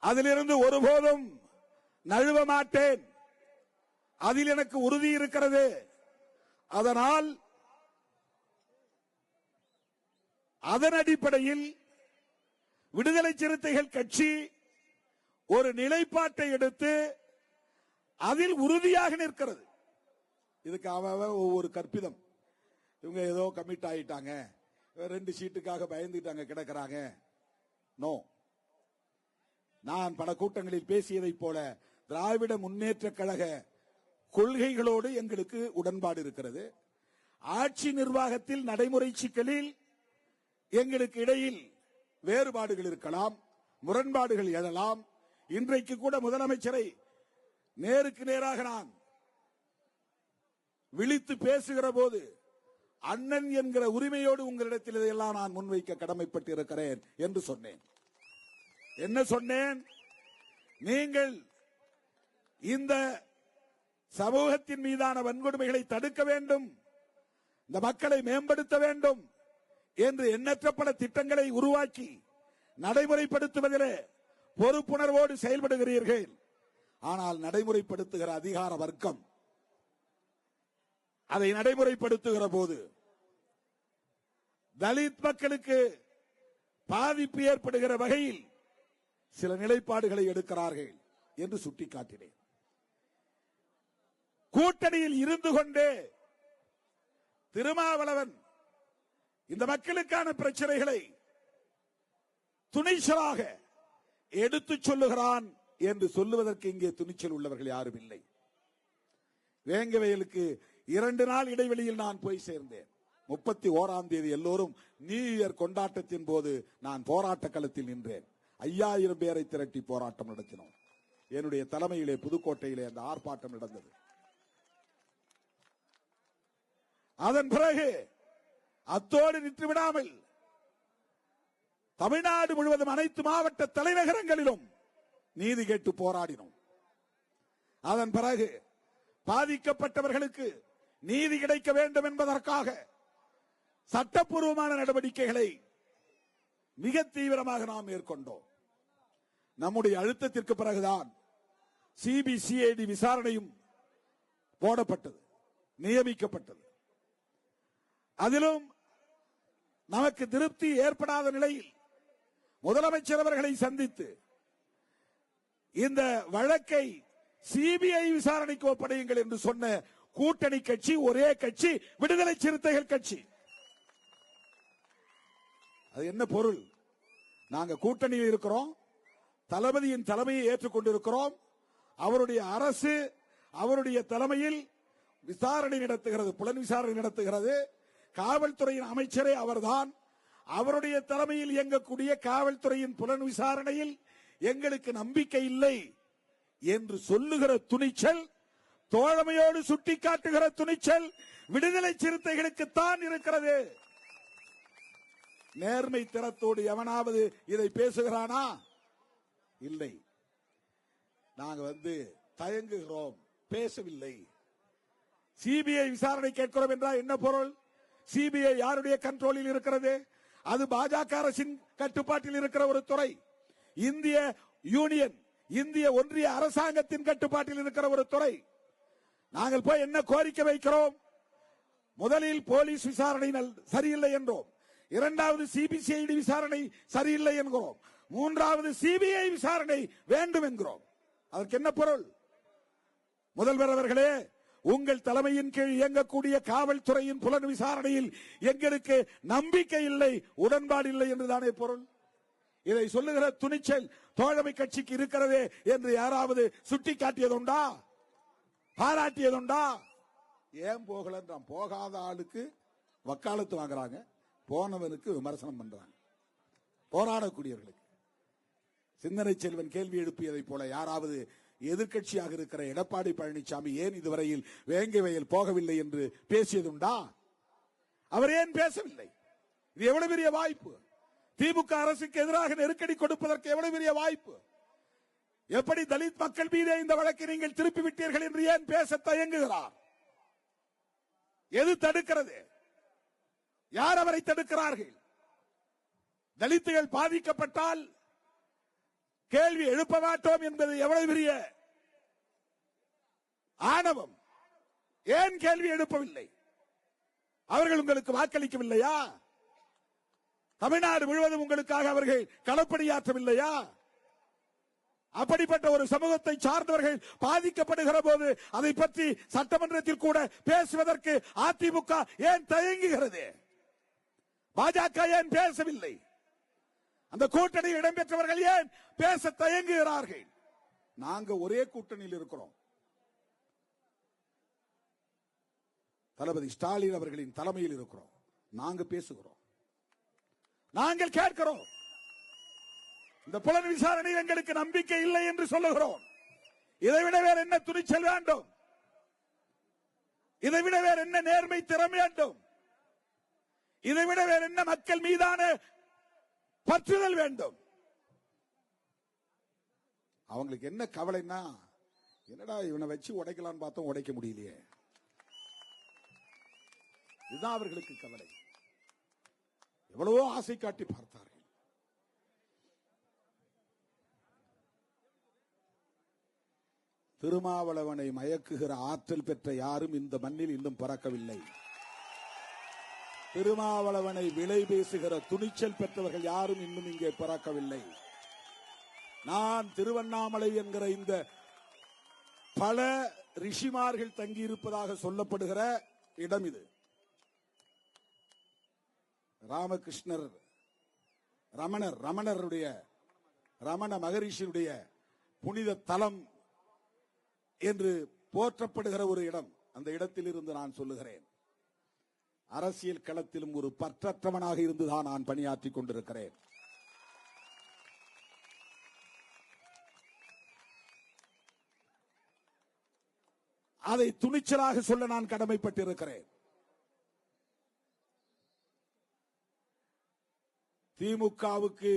அதிலிருந்து ஒருபோதும் நழுவ மாட்டேன். அதில் எனக்கு உறுதி இருக்கிறது. அதனால் அதன் அடிப்படையில் விடுதலை சிறுத்தைகள் கட்சி ஒரு நிலைப்பாட்டை எடுத்து அதில் உறுதியாக நிற்கிறது. இதுக்கு ஒவ்வொரு கற்பிதம். இவங்க ஏதோ கமிட் ஆயிட்டாங்க, 2 சீட்டுக்காக பயந்துட்டாங்க கிடக்கிறாங்க. நோ, நான் பல கூட்டங்களில் பேசியதை போல திராவிட முன்னேற்ற கழக கொள்கைகளோடு எங்களுக்கு உடன்பாடு இருக்கிறது. ஆட்சி நிர்வாகத்தில் நடைமுறை சிக்கலில் எங்களுக்கு இடையில் வேறுபாடுகள் இருக்கலாம், முரண்பாடுகள் எழலாம். இன்றைக்கு கூட முதலமைச்சரை நேருக்கு நேராக நான் விழித்து பேசுகிற போது அண்ணன் என்கிற உரிமையோடு உங்களிடத்தில் இதையெல்லாம் நான் முன்வைக்க கடமைப்பட்டிருக்கிறேன் என்று சொன்னேன். என்ன சொன்னேன்? நீங்கள் இந்த சமூகத்தின் மீதான வன்கொடுமைகளை தடுக்க வேண்டும், இந்த மக்களை மேம்படுத்த வேண்டும் என்று எண்ணற்ற பல திட்டங்களை உருவாக்கி நடைமுறைப்படுத்துவதிலே பொறுப்புணர்வோடு செயல்படுகிறீர்கள். ஆனால் நடைமுறைப்படுத்துகிற அதிகார வர்க்கம் அதை நடைமுறைப்படுத்துகிற போது தலித் மக்களுக்கு பாதிப்பு ஏற்படுகிற வகையில் சில நிலைப்பாடுகளை எடுக்கிறார்கள் என்று சுட்டிக்காட்டினேன். கூட்டணியில் இருந்து கொண்டே திருமாவளவன் இந்த மக்களுக்கான பிரச்சனைகளை துணிச்சலாக எடுத்துச் சொல்லுகிறான் என்று சொல்லுவதற்கு இங்கே துணிச்சல் உள்ளவர்கள் யாரும் இல்லை. வேங்கவயலுக்கு 2 நாள் இடைவெளியில் நான் போய் சேர்ந்தேன். 31ஆம் தேதி எல்லோரும் நியூ இயர் கொண்டாட்டத்தின் போது நான் போராட்ட களத்தில் நின்றேன். 5000 பேரை திரட்டி போராட்டம் நடத்தினோம். என்னுடைய தலைமையிலே புதுக்கோட்டையிலே அந்த ஆர்ப்பாட்டம் நடந்தது. அதன் பிறகு அத்தோடு நின்றுவிடாமல் தமிழ்நாடு முழுவதும் அனைத்து மாவட்ட தலைநகரங்களிலும் நீதி கேட்டு போராடினோம். அதன் பிறகு பாதிக்கப்பட்டவர்களுக்கு நீதி கிடைக்க வேண்டும் என்பதற்காக சட்டப்பூர்வமான நடவடிக்கைகளை மிக தீவிரமாக நாம் மேற்கொண்டோம். நம்முடைய அழுத்தத்திற்கு பிறகுதான் சிபிசிஐடி விசாரணையும் போடப்பட்டது, நியமிக்கப்பட்டது. அதிலும் நமக்கு திருப்தி ஏற்படாத நிலையில் முதலமைச்சர் அவர்களை சந்தித்து இந்த வழக்கை சிபிஐ விசாரணைக்கு ஒப்படையுங்கள் என்று சொன்ன கூட்டணி கட்சி ஒரே கட்சி விடுதலை சிறுத்தைகள் கட்சி. அது என்ன பொருள்? நாங்க கூட்டணியில் இருக்கிறோம், தளபதியின் தலைமையை ஏற்றுக்கொண்டிருக்கிறோம், அவருடைய அரசு அவருடைய தலைமையில் விசாரணை நடத்துகிறது, புலன் விசாரணை நடத்துகிறது. காவல்துறையின் அமைச்சரே அவர்தான். அவருடைய தலைமையில் இயங்கக்கூடிய காவல்துறையின் புலன் விசாரணையில் எங்களுக்கு நம்பிக்கை இல்லை என்று சொல்லுகிற துணிச்சல், தோழமையோடு சுட்டிக்காட்டுகிற துணிச்சல் விடுதலை சிறுத்தைகளுக்குத்தான் இருக்கிறது. நேர்மை திறத்தோடு எவனாவது இதை பேசுகிறானா? இல்லை. நாங்க தயங்குகிறோம், பேசவில்லை. சிபிஐ விசாரணை கேட்கிறோம் என்றால் என்ன பொருள்? சிபிஐ யாருடைய கண்ட்ரோலில் இருக்கிறது? அது பாஜக அரசின் கட்டுப்பாட்டில் இருக்கிற ஒரு துறை. இந்திய யூனியன், இந்திய ஒன்றிய அரசாங்கத்தின் கட்டுப்பாட்டில் இருக்கிற ஒரு துறை. நாங்கள் போய் என்ன கோரிக்கை வைக்கிறோம்? முதலில் போலீஸ் விசாரணை சரியில்லை என்றோம், இரண்டாவது சிபிசிஐடி விசாரணை சரியில்லை என்கிறோம், மூன்றாவது சிபிஐ விசாரணை வேண்டும் என்கிறோம். அதற்கு என்ன பொருள்? முதல்வர் அவர்களே, உங்கள் தலைமையின் கீழ் இயங்கக்கூடிய காவல்துறையின் புலன் விசாரணையில் எங்களுக்கு நம்பிக்கை இல்லை, உடன்பாடு இல்லை என்றுதானே பொருள். இதை சொல்லுகிற துணிச்சல் தோழமை கட்சிக்கு இருக்கிறதே என்று யாராவது சுட்டிக்காட்டியதுண்டா? பாராட்டியதுண்டா? ஏன் போகல? போகாத ஆளுக்கு வக்காலத்து வாங்குறாங்க, போனவனுக்கு விமர்சனம் பண்றாங்க. போராடக்கூடியவர்களுக்கு சிந்தனை செல்வன் கேள்வி எழுப்பியதை போல யாராவது எதிர்கட்சியாக இருக்கிற எடப்பாடி பழனிசாமி ஏன் இதுவரையில் வேங்கை வயல் போகவில்லை என்று பேசியதுண்டா? அவர் ஏன் பேசவில்லை? இது எவ்வளவு பெரிய வாய்ப்பு! திமுக அரசுக்கு எதிராக நெருக்கடி கொடுப்பதற்கு எவ்வளவு பெரிய வாய்ப்பு! எப்படி தலித் மக்கள் மீதே இந்த வழக்கை நீங்கள் திருப்பி விட்டீர்கள் என்று ஏன் பேச தயங்குகிறார்? எது தடுக்கிறது? யார் அவரை தடுக்கிறார்கள்? தலித்துகள் பாதிக்கப்பட்டால் கேள்வி எழுப்ப மாட்டோம் என்பது எவ்வளவு பெரிய ஆணவம்! ஏன் கேள்வி எழுப்பவில்லை? அவர்கள் உங்களுக்கு வாக்களிக்கவில்லையா? தமிழ்நாடு முழுவதும் உங்களுக்காக அவர்கள் களப்பணியாற்றவில்லையா? அப்படிப்பட்ட ஒரு சமூகத்தை சார்ந்தவர்கள் பாதிக்கப்படுகிற போது அதை பற்றி சட்டமன்றத்தில் கூட பேசுவதற்கு அதிமுக ஏன் தயங்குகிறது? பாஜக ஏன் பேசவில்லை? அந்த கூட்டணியில் இடம்பெற்றவர்கள் ஏன் பேச தயங்குகிறார்கள்? நாங்க ஒரே கூட்டணியில் இருக்கிறோம். தளபதி ஸ்டாலின் அவர்களின் தலைமையில் இருக்கிறோம். நாங்க பேசுகிறோம், நாங்கள் கேட்கிறோம். இந்த புலன் விசாரணை எங்களுக்கு நம்பிக்கை இல்லை என்று சொல்லுகிறோம். இதைவிட வேற என்ன துணிச்சல் வேண்டும்? இதைவிட வேற என்ன நேர்மை திறம் வேண்டும்? இதைவிட வேற என்ன மக்கள் மீதான பற்றுதல் வேண்டும்? அவங்களுக்கு என்ன கவலைன்னா, என்னடா இவனை வச்சு உடைக்கலான்னு பார்த்தோம், உடைக்க முடியலையே. இதுதான் அவர்களுக்கு கவலை. எவ்வளவோ ஆசை காட்டி பார்த்தார்கள். திருமாவளவனை மயக்குகிற ஆற்றல் பெற்ற யாரும் இந்த மண்ணில் இன்னும் பிறக்கவில்லை. திருமாவளவனை விலை பேசுகிற துணிச்சல் பெற்றவர்கள் யாரும் இன்னும் இங்கே பிறக்கவில்லை. நான் திருவண்ணாமலை என்கிற இந்த பல ரிஷிமார்கள் தங்கியிருப்பதாக சொல்லப்படுகிற இடம் இது. ராமகிருஷ்ணர் ரமண மகரிஷியுடைய புனித தலம் என்று போற்றப்படுகிற ஒரு இடம். அந்த இடத்தில் இருந்து நான் சொல்லுகிறேன், அரசியல் களத்திலும் ஒரு பற்றற்றவனாக இருந்துதான் நான் பணியாற்றிக் கொண்டிருக்கிறேன். அதை துணிச்சலாக சொல்ல நான் கடமைப்பட்டிருக்கிறேன். திமுகவுக்கு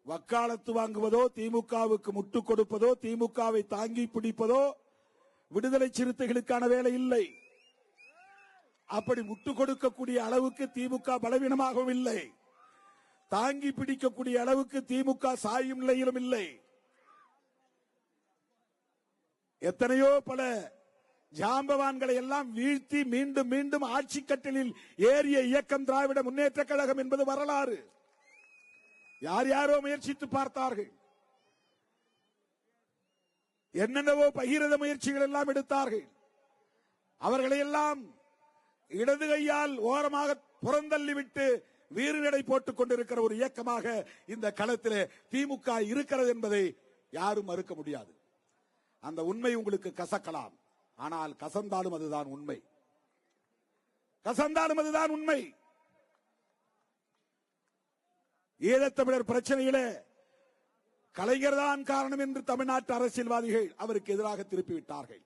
வக்காலத்து வாங்குவதோ, திமுகவுக்கு முட்டு கொடுப்பதோ, திமுகவை தாங்கி பிடிப்பதோ விடுதலை சிறுத்தைகளுக்கான வேலை இல்லை. அப்படி முட்டு கொடுக்கக்கூடிய அளவுக்கு திமுக பலவீனமாகவும் இல்லை. தாங்கி பிடிக்கக்கூடிய அளவுக்கு திமுக சாயும் நிலையிலும் இல்லை. எத்தனையோ பல ஜாம்பவான்களை எல்லாம் வீழ்த்தி மீண்டும் மீண்டும் ஆட்சி கட்டிலில் ஏறிய இயக்கம் திராவிட முன்னேற்ற கழகம் என்பது வரலாறு. யார் யாரோ முயற்சித்து பார்த்தார்கள், என்னென்னவோ பகிரத முயற்சிகள் எல்லாம் எடுத்தார்கள். அவர்களை எல்லாம் இடது கையால் ஓரமாக புறந்தள்ளிவிட்டு வீறுநடை போட்டுக் கொண்டிருக்கிற ஒரு இயக்கமாக இந்த களத்திலே திமுக இருக்கிறது என்பதை யாரும் மறுக்க முடியாது. அந்த உண்மை உங்களுக்கு கசக்கலாம், ஆனால் கசந்தாலும் அதுதான் உண்மை. கசந்தாலும் அதுதான் உண்மை. ஈழத்தமிழர் பிரச்சனையிலே கலைஞர் தான் காரணம் என்று தமிழ்நாட்டு அரசியல்வாதிகள் அவருக்கு எதிராக திருப்பிவிட்டார்கள்.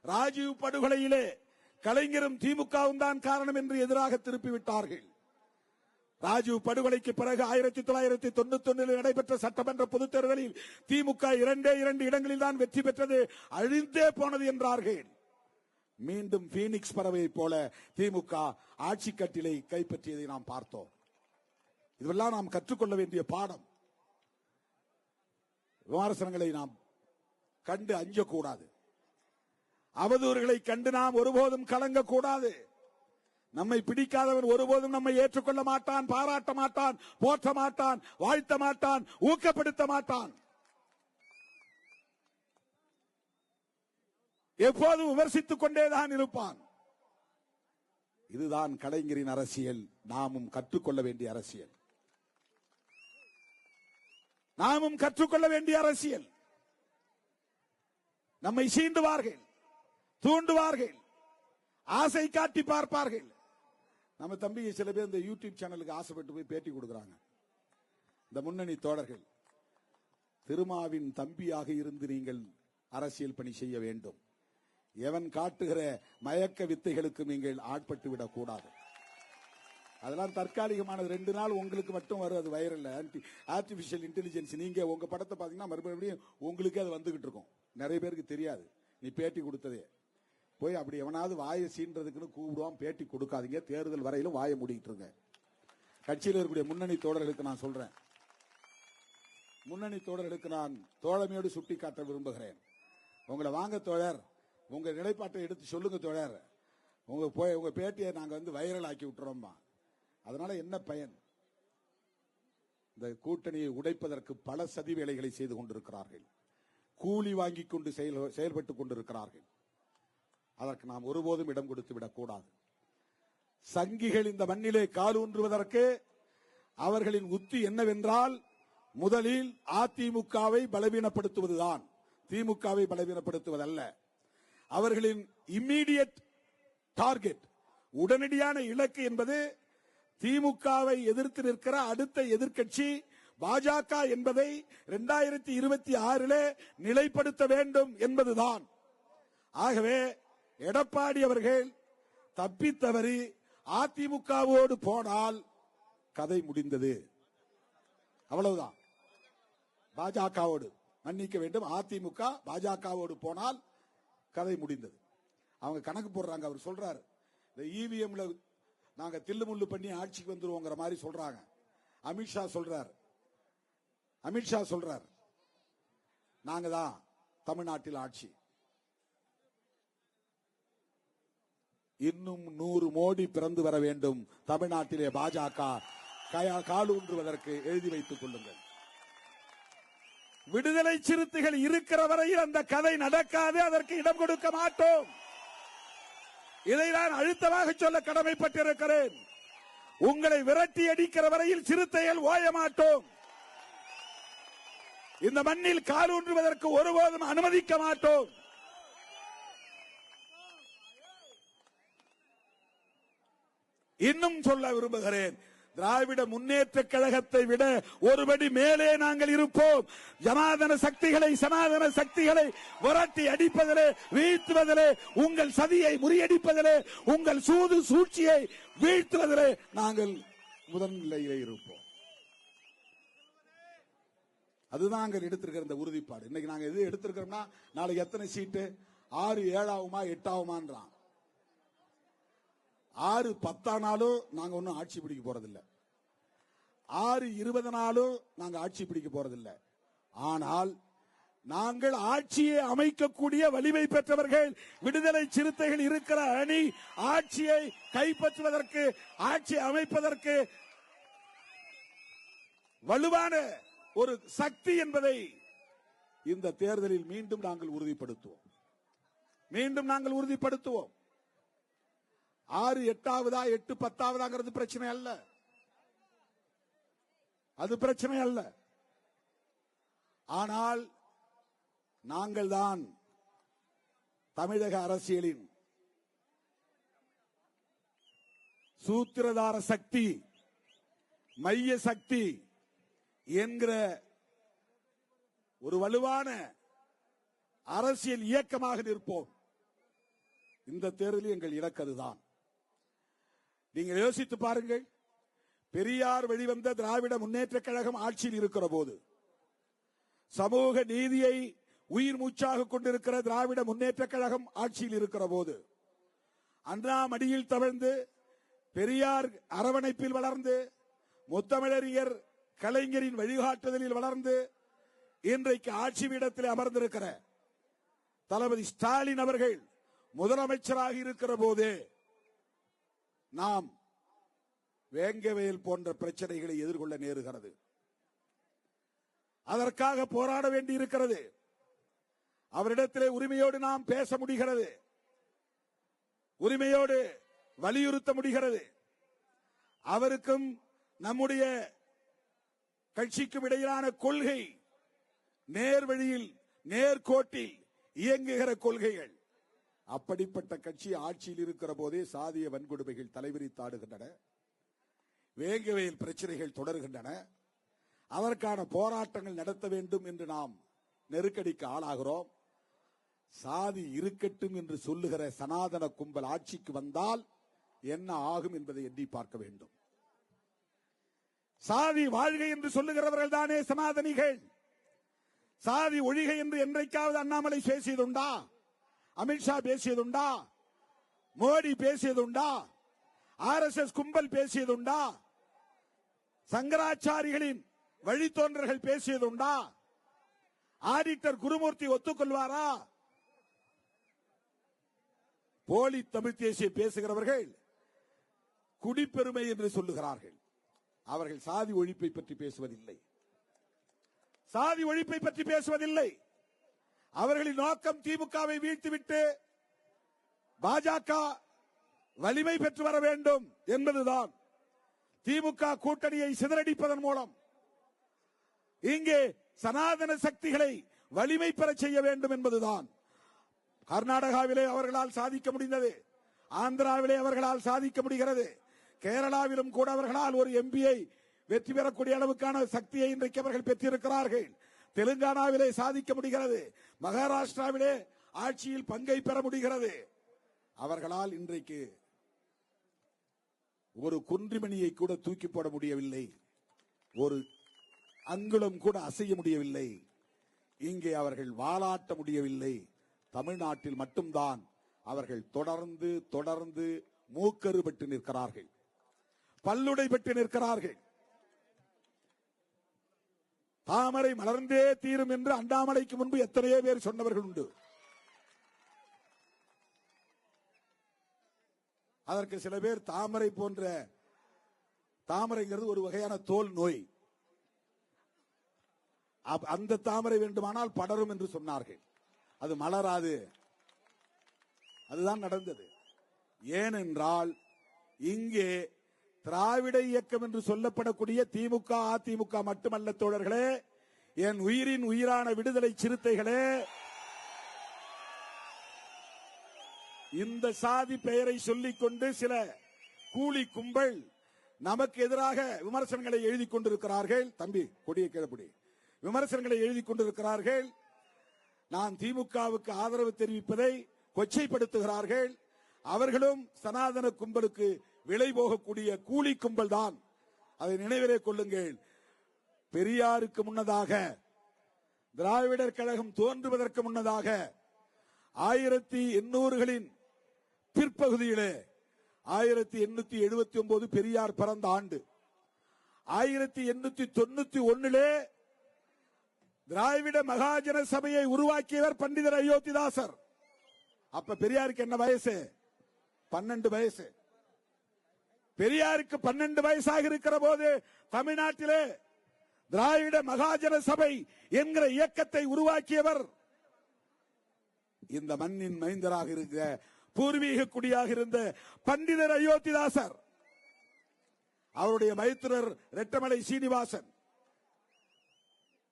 ராஜீவ் படுகொலையிலே கலைஞரும் திமுகவும் தான் காரணம் என்று எதிராக திருப்பிவிட்டார்கள். ராஜீவ் படுகொலைக்கு பிறகு 1991 நடைபெற்ற சட்டமன்ற பொதுத் தேர்தலில் திமுக 2 இடங்களில் தான் வெற்றி பெற்றது, அழிந்தே போனது என்றார்கள். மீண்டும் பீனிக்ஸ் பறவை போல திமுக ஆட்சி கட்டிலை கைப்பற்றியதை நாம் பார்த்தோம். இதெல்லாம் நாம் கற்றுக்கொள்ள வேண்டிய பாடம். விமர்சனங்களை நாம் கண்டு அஞ்சக்கூடாது, அவதூறுகளை கண்டு நாம் ஒருபோதும் கலங்கக்கூடாது. நம்மை பிடிக்காதவன் ஒருபோதும் நம்மை ஏற்றுக்கொள்ள மாட்டான், பாராட்ட மாட்டான், போற்ற மாட்டான், வாழ்த்த மாட்டான், ஊக்கப்படுத்த மாட்டான். எப்போதும் விமர்சித்துக் கொண்டேதான் இருப்பான். இதுதான் கலைஞரின் அரசியல், நாமும் கற்றுக்கொள்ள வேண்டிய அரசியல். நாமும் கற்றுக்கொள்ள வேண்டிய அரசியல். நம்மை சீண்டுவார்கள், தூண்டுவார்கள், ஆசை காட்டி பார்ப்பார்கள். நம்ம தம்பி சில பேர் இந்த யூடியூப் சேனலுக்கு ஆசைப்பட்டு போய் பேட்டி கொடுக்கிறாங்க. இந்த முன்னணி தோழர்கள், திருமாவின் தம்பியாக இருந்து நீங்கள் அரசியல் பணி செய்ய வேண்டும். எவன் காட்டுகிற மயக்க வித்தைகளுக்கு நீங்கள் ஆட்பட்டு விடக் கூடாது. அதெல்லாம் தற்காலிகமானது, 2 நாள் உங்களுக்கு மட்டும் வரும். அது வைரல் ஆர்டிபிஷியல் இன்டெலிஜென்ஸ். நீங்க உங்க படத்தை பாத்தீங்கன்னா மறுபடியும் உங்களுக்கே அது வந்துகிட்டு இருக்கும். நிறைய பேருக்கு தெரியாது. நீ பேட்டி கொடுத்ததே போய் அப்படி எவனாவது வாயை சீன்றதுக்குன்னு கூப்பிடுவான். பேட்டி கொடுக்காதீங்க, தேர்தல் வரையிலும் வாயை மூடிட்டு இருங்க. கட்சியில் இருக்கக்கூடிய முன்னணி தோழர்களுக்கு நான் சொல்றேன், முன்னணி தோழர்களுக்கு நான் தோழமையோடு சுட்டி காட்ட விரும்புகிறேன். உங்களை வாங்க தோழர், உங்க நிலைப்பாட்டை எடுத்து சொல்லுங்க தோழர், உங்க பேட்டியை நாங்க வைரல் ஆக்கி விட்டுறோம்மா. அதனால என்ன பயன்? இந்த கூட்டணியை உடைப்பதற்கு பல சதி வேலைகளை செய்து கொண்டிருக்கிறார்கள், கூலி வாங்கி கொண்டு செயல்பட்டுக் கொண்டிருக்கிறார்கள். அதற்கு நாம் ஒருபோதும் இடம் கொடுத்து விடக்கூடாது. சங்கிகள் இந்த மண்ணிலே காலூன்றுவதற்கு அவர்களின் உத்தி என்னவென்றால், முதலில் அதிமுகவை பலவீனப்படுத்துவதுதான், திமுகவை பலவீனப்படுத்துவதல்ல. அவர்களின் இம்மீடியட் டார்கெட், உடனடியான இலக்கு என்பது திமுகவை எதிர்த்து நிற்கிற அடுத்த எதிர்க்கட்சி பாஜக என்பதை 2026 நிலைப்படுத்த வேண்டும் என்பதுதான். ஆகவே எடப்பாடி அவர்கள் தப்பித்தவறி அதிமுகவோடு போனால் கதை முடிந்தது, அவ்வளவுதான். பாஜகவோடு மன்னிக்க வேண்டும், அதிமுக பாஜகவோடு போனால் கதை முடிந்தது. அவங்க கணக்கு போடுறாங்க. அவர் சொல்றாரு, இந்த இவிஎம்ல நாங்க தில்லுமுள்ளு பண்ணி ஆட்சிக்கு வந்துருவோங்கிற மாதிரி சொல்றாங்க. அமித்ஷா சொல்றார் நாங்க தான் தமிழ்நாட்டில் ஆட்சி. இன்னும் 100 மோடி பிறந்து வர வேண்டும் தமிழ்நாட்டிலே பாஜக காலூன்றுவதற்கு. எழுதி வைத்துக் கொள்ளுங்கள். விடுதலை சிறுத்தைகள் இருக்கிற வரையில் அந்த கதை நடக்காது, அதற்கு இடம் கொடுக்க மாட்டோம். இதை நான் அழுத்தமாக சொல்ல கடமைப்பட்டிருக்கிறேன். உங்களை விரட்டி அடிக்கிற வரையில் சிறுத்தைகள் ஓய மாட்டோம். இந்த மண்ணில் காலூன்றுவதற்கு ஒருபோதும் அனுமதிக்க மாட்டோம். இன்னும் சொல்ல விரும்புகிறேன், திராவிட முன்னேற்ற கழகத்தை விட ஒருபடி மேலே நாங்கள் இருப்போம். ஜனாதன சக்திகளை, சனாதன சக்திகளை விரட்டி அடிப்பதிலே, வீழ்த்துவதிலே, உங்கள் சதியை முறியடிப்பதிலே, உங்கள் சூது சூழ்ச்சியை வீழ்த்துவதிலே நாங்கள் முதன்நிலையிலே இருப்போம். அதுதான் நாங்கள் எடுத்திருக்கிற இந்த உறுதிப்பாடு. இன்னைக்கு நாங்க எது எடுத்திருக்கிறோம்னா, நாளைக்கு எத்தனை சீட்டு, 6 7 ஆகுமா 8 ஆகுமான்றான். 6 10 ஆனாலும் நாங்க ஒன்னும் ஆட்சி பிடிக்க போறதில்லை. 6-20 நாளும் நாங்க ஆட்சி பிடிக்க போறதில்லை. ஆனால் நாங்கள் ஆட்சியை அமைக்கக்கூடிய வலிமை பெற்றவர்கள் விடுதலை சிறுத்தைகள் இருக்கிற அணி ஆட்சியை கைப்பற்றுவதற்கு, ஆட்சி அமைப்பதற்கு வலுவான ஒரு சக்தி என்பதை இந்த தேர்தலில் மீண்டும் நாங்கள் உறுதிப்படுத்துவோம். 6 8ஆவதா 8 10ஆவதாங்கிறது பிரச்சனை அல்ல. அது பிரச்சனை அல்ல. ஆனால் நாங்கள் தான் தமிழக அரசியலின் சூத்திரதார சக்தி, மைய சக்தி என்கிற ஒரு வலுவான அரசியல் இயக்கமாக நிற்போம். இந்த தேர்தலில் எங்கள் இலக்கு அதுதான். நீங்கள் யோசித்து பாருங்கள். பெரியார் வெளிவந்த திராவிட முன்னேற்ற கழகம் ஆட்சியில் இருக்கிற போது, சமூக நீதியை உயிர் மூச்சாக கொண்டிருக்கிற திராவிட முன்னேற்ற கழகம் ஆட்சியில் இருக்கிற போது, அண்ணா மடியில் தவழ்ந்து, பெரியார் அரவணைப்பில் வளர்ந்து, முத்தமிழறிஞர் கலைஞரின் வழிகாட்டுதலில் வளர்ந்து, இன்றைக்கு ஆட்சி பீடத்தில் அமர்ந்திருக்கிற தளபதி ஸ்டாலின் அவர்கள் முதலமைச்சராக இருக்கிற போதே நாம் வேங்கவேல் போன்ற பிரச்சனைகளை எதிர்கொள்ள நேருகிறது. அதற்காக போராட வேண்டி இருக்கிறது. அவரிடத்திலே உரிமையோடு நாம் பேச முடிகிறது, உரிமையோடு வலியுறுத்த முடிகிறது. அவருக்கும் நம்முடைய கட்சிக்கும் இடையிலான கொள்கை நேர்வழியில், நேர்கோட்டில் இயங்குகிற கொள்கைகள். அப்படிப்பட்ட கட்சி ஆட்சியில் இருக்கிற போதே சாதிய வன்கொடுமைகள் தலைவிரித்தாடுகின்றன, வேங்கவேல் பிரச்சனைகள் தொடர்கின்றன. அதற்கான போராட்டங்கள் நடத்த வேண்டும் என்று நாம் நெருக்கடிக்கு ஆளாகிறோம். சாதி இருக்கட்டும் என்று சொல்லுகிற சனாதன கும்பல் ஆட்சிக்கு வந்தால் என்ன ஆகும் என்பதை எண்ணி பார்க்க வேண்டும். சாதி வாழ்கை என்று சொல்லுகிறவர்கள் தானே சனாதனிகள். சாதி ஒழிகை என்று என்றைக்காவது அண்ணாமலை பேசியதுண்டா? அமித்ஷா பேசியதுண்டா? மோடி பேசியதுண்டா? RSS கும்பல் பேசியதுண்டா? சங்கராச்சாரிகளின் வழித்தோன்றர்கள் பேசியதுண்டா? ஆடிட்டர் குருமூர்த்தி ஒத்துக்கொள்வாரா? போலி தமிழ் தேசிய பேசுகிறவர்கள் குடிப்பெருமை என்று சொல்லுகிறார்கள். அவர்கள் சாதி ஒழிப்பை பற்றி பேசுவதில்லை. சாதி ஒழிப்பை பற்றி பேசுவதில்லை. அவர்களின் நோக்கம் திமுகவை வீழ்த்திவிட்டு பாஜக வலிமை பெற்று வர வேண்டும் என்பதுதான். திமுக கூட்டணியை சிதறடிப்பதன் மூலம் இங்கே சனாதன சக்திகளை வலிமை பெற செய்ய வேண்டும் என்பதுதான். கர்நாடகாவிலே அவர்களால் சாதிக்க முடிந்தது, ஆந்திராவிலே அவர்களால் சாதிக்க முடிகிறது, கேரளாவிலும் கூட அவர்களால் ஒரு எம்பியை வெற்றி பெறக்கூடிய அளவுக்கான சக்தியை இன்றைக்கு அவர்கள் பெற்றிருக்கிறார்கள். தெலுங்கானாவிலே சாதிக்க முடிகிறது, மகாராஷ்டிராவிலே ஆட்சியில் பங்கை பெற முடிகிறது. அவர்களால் இன்றைக்கு ஒரு குன்றிமணியை கூட தூக்கி போட முடியவில்லை, ஒரு அங்குலம் கூட அசைய முடியவில்லை. இங்கே அவர்கள் வாலாட்ட முடியவில்லை. தமிழ்நாட்டில் மட்டும்தான் அவர்கள் தொடர்ந்து தொடர்ந்து மூக்கறு பெற்று நிற்கிறார்கள், பல்லுடை பெற்று நிற்கிறார்கள். தாமரை மலர்ந்தே தீரும் என்று அண்ணாமலைக்கு முன்பு எத்தனையோ பேர் சொன்னவர்கள் உண்டு. அதற்கு சில பேர் தாமரை போன்ற, தாமரைங்கிறது ஒரு வகையான தோல் நோய், அந்த தாமரை வேண்டுமானால் படரும் என்று சொன்னார்கள். அது மலராது. அதுதான் நடந்தது. ஏனென்றால் இங்கே திராவிட இயக்கம் என்று சொல்லப்படக்கூடிய திமுக அதிமுக மட்டுமல்ல தோழர்களே, என் உயிரின் உயிரான விடுதலை சிறுத்தைகளே, இந்த சாதி பெயரை சொல்லிக் கொண்டு சில கூலி கும்பல் நமக்கு எதிராக விமர்சனங்களை எழுதி கொண்டிருக்கிறார்கள். தம்பி கொடியை கிளப்படி, விமர்சனங்களை எழுதி கொண்டிருக்கிறார்கள். நான் திமுகவுக்கு ஆதரவு தெரிவிப்பதை கொச்சைப்படுத்துகிறார்கள். அவர்களும் சனாதன கும்பலுக்கு விலை போகக்கூடிய கூலி கும்பல் தான். அதை நினைவிலே கொள்ளுங்கள். பெரியாருக்கு முன்னதாக, திராவிடர் கழகம் தோன்றுவதற்கு முன்னதாக 1800களின் பிற்பகுதியிலே 1879 பெரியார் பிறந்த ஆண்டு. 1891 திராவிட மகாஜன சபையை உருவாக்கியவர் பண்டிதர் அயோத்திதாசர். அப்ப பெரியாருக்கு என்ன வயசு? 12 வயசு. பெரியாருக்கு 12 வயசாக இருக்கிற போது தமிழ்நாட்டிலே திராவிட மகாஜன சபை என்கிற இயக்கத்தை உருவாக்கியவர் இந்த மண்ணின் மைந்தராக இருக்கிற பூர்வீக குடியாக இருந்த பண்டிதர் அயோத்திதாசர். அவருடைய மைத்துனர் ரெட்டமலை சீனிவாசன்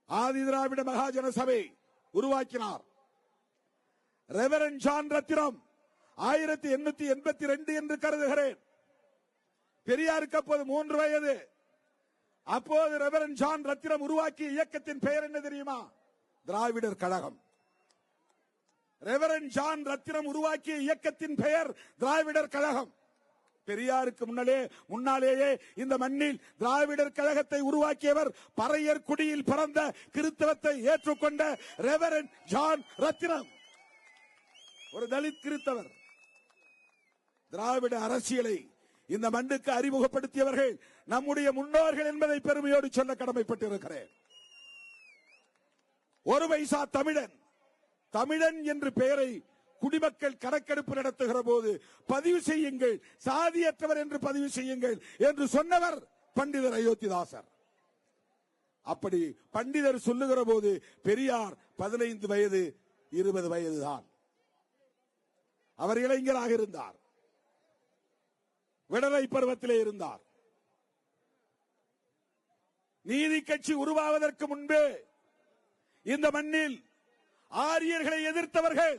ஆதி திராவிட மகாஜன சபை உருவாக்கினார். ரெவரண்ட் ஜான் ரத்தினம் 1882 என்று கருதுகிறேன். பெரியாருக்கு அப்போது 3 வயது. அப்போது ரெவரண்ட் ஜான் ரத்தினம் உருவாக்கிய இயக்கத்தின் பெயர் என்ன தெரியுமா? திராவிடர் கழகம். ரெவரண்ட் ஜான் ரத்தினம் உருவாக்கிய இயக்கத்தின் பெயர் திராவிடர் கழகம். பெரியாருக்கு முன்னாலேயே இந்த மண்ணில் திராவிடர் கழகத்தை உருவாக்கியவர் பறையர் குடியில் பிறந்த கிறிஸ்தவத்தை ஏற்றுக்கொண்ட ரெவரண்ட் ஜான் ரத்தினம், ஒரு தலித் கிறிஸ்தவர். திராவிட அரசியலை இந்த மண்ணுக்கு அறிமுகப்படுத்தியவர்கள் நம்முடைய முன்னோர்கள் என்பதை பெருமையோடு சொல்ல கடமைப்பட்டிருக்கிறேன். ஒரு பைசா தமிழன், தமிழன் என்று பெயரை குடிமக்கள் கணக்கெடுப்பு நடத்துகிற போது பதிவு செய்யுங்கள், சாதியற்றவர் என்று பதிவு செய்யுங்கள் என்று சொன்னவர் பண்டிதர் அயோத்திதாசர். அப்படி பண்டிதர் சொல்லுகிற போது பெரியார் 15 வயது 20 வயது தான். அவர் இளைஞராக இருந்தார், விடலை பருவத்திலே இருந்தார். நீதி கட்சி உருவாவதற்கு முன்பே இந்த மண்ணில் ஆரியர்களை எதிர்த்தவர்கள்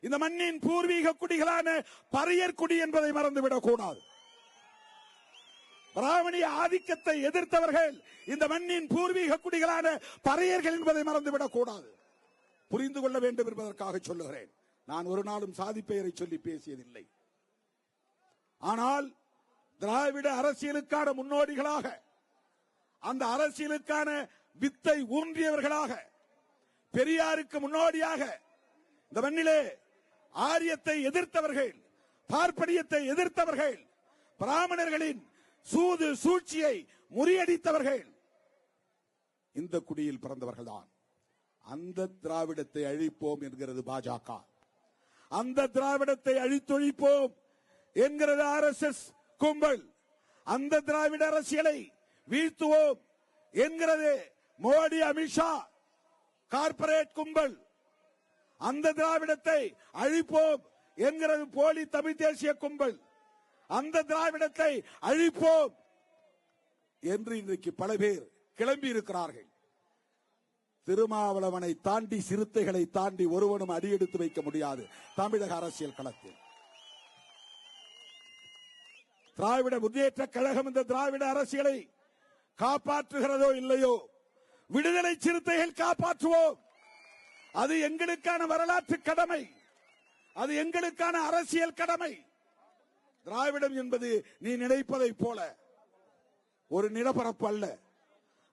இந்த மண்ணின் பூர்வீக குடிகளான பறையர் குடி என்பதை மறந்துவிடக் கூடாது. பிராமணிய ஆதிக்கத்தை எதிர்த்தவர்கள் இந்த மண்ணின் பூர்வீக குடிகளான பறையர்கள் என்பதை மறந்துவிடக் கூடாது. புரிந்து கொள்ள வேண்டும் என்பதற்காக சொல்லுகிறேன். நான் ஒரு நாளும் சாதி பெயரை சொல்லி பேசியதில்லை. ஆனால் திராவிட அரசியலுக்கான முன்னோடிகளாக, அந்த அரசியலுக்கான வித்தை ஊன்றியவர்களாக, பெரியாருக்கு முன்னோடியாக இந்த மண்ணிலே ஆரியத்தை எதிர்த்தவர்கள், பார்ப்பனியத்தை எதிர்த்தவர்கள், பிராமணர்களின் சூது சூழ்ச்சியை முறியடித்தவர்கள் இந்த குடியில் பிறந்தவர்கள் தான். அந்த திராவிடத்தை அழிப்போம் என்கிறது பாஜக. அந்த திராவிடத்தை அழித்தொழிப்போம் என்கிறது RSS கும்பல். அந்த திராவிட அரசியலை வீழ்த்துவோம் என்கிறது மோடி, அமித்ஷா கார்ப்பரேட் கும்பல். அந்த திராவிடத்தை அழிப்போம் என்கிறது போலி தமிழ் தேசிய கும்பல். அந்த திராவிடத்தை அழிப்போம் என்று இன்றைக்கு பல பேர் கிளம்பி இருக்கிறார்கள். திருமாவளவனை தாண்டி, சிறுத்தைகளை தாண்டி ஒருவனும் அடியெடுத்து வைக்க முடியாது தமிழக அரசியல் களத்தில். திராவிட முன்னேற்ற கழகம் இந்த திராவிட அரசியலை காப்பாற்றுகிறதோ இல்லையோ, விடுதலை சிறுத்தைகள் காப்பாற்றுவோம். அது எங்களுக்கான வரலாற்று கடமை, அது எங்களுக்கான அரசியல் கடமை. திராவிடம் என்பது நீ நினைப்பதை போல ஒரு நிலப்பரப்பு அல்ல.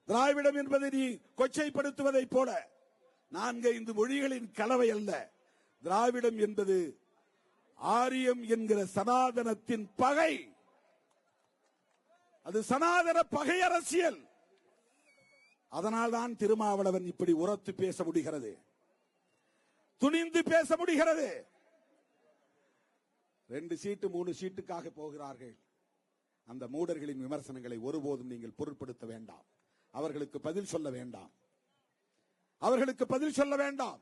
திராவிடம் என்பது நீ கொச்சைப்படுத்துவதை போல 4-5 மொழிகளின் கலவை அல்ல. திராவிடம் என்பது ஆரியம் என்கிற சனாதனத்தின் பகை. அது சனாதன பகை அரசியல். அதனால்தான் திருமாவளவன் இப்படி உரத்து பேச முடிகிறது, துணிந்து பேச முடிகிறது. 2 சீட்டு 3 சீட்டுக்காக போகிறார்கள். அந்த மூடர்களின் விமர்சனங்களை ஒருபோதும் நீங்கள் பொருட்படுத்த வேண்டாம். அவர்களுக்கு பதில் சொல்ல வேண்டாம், அவர்களுக்கு பதில் சொல்ல வேண்டாம்.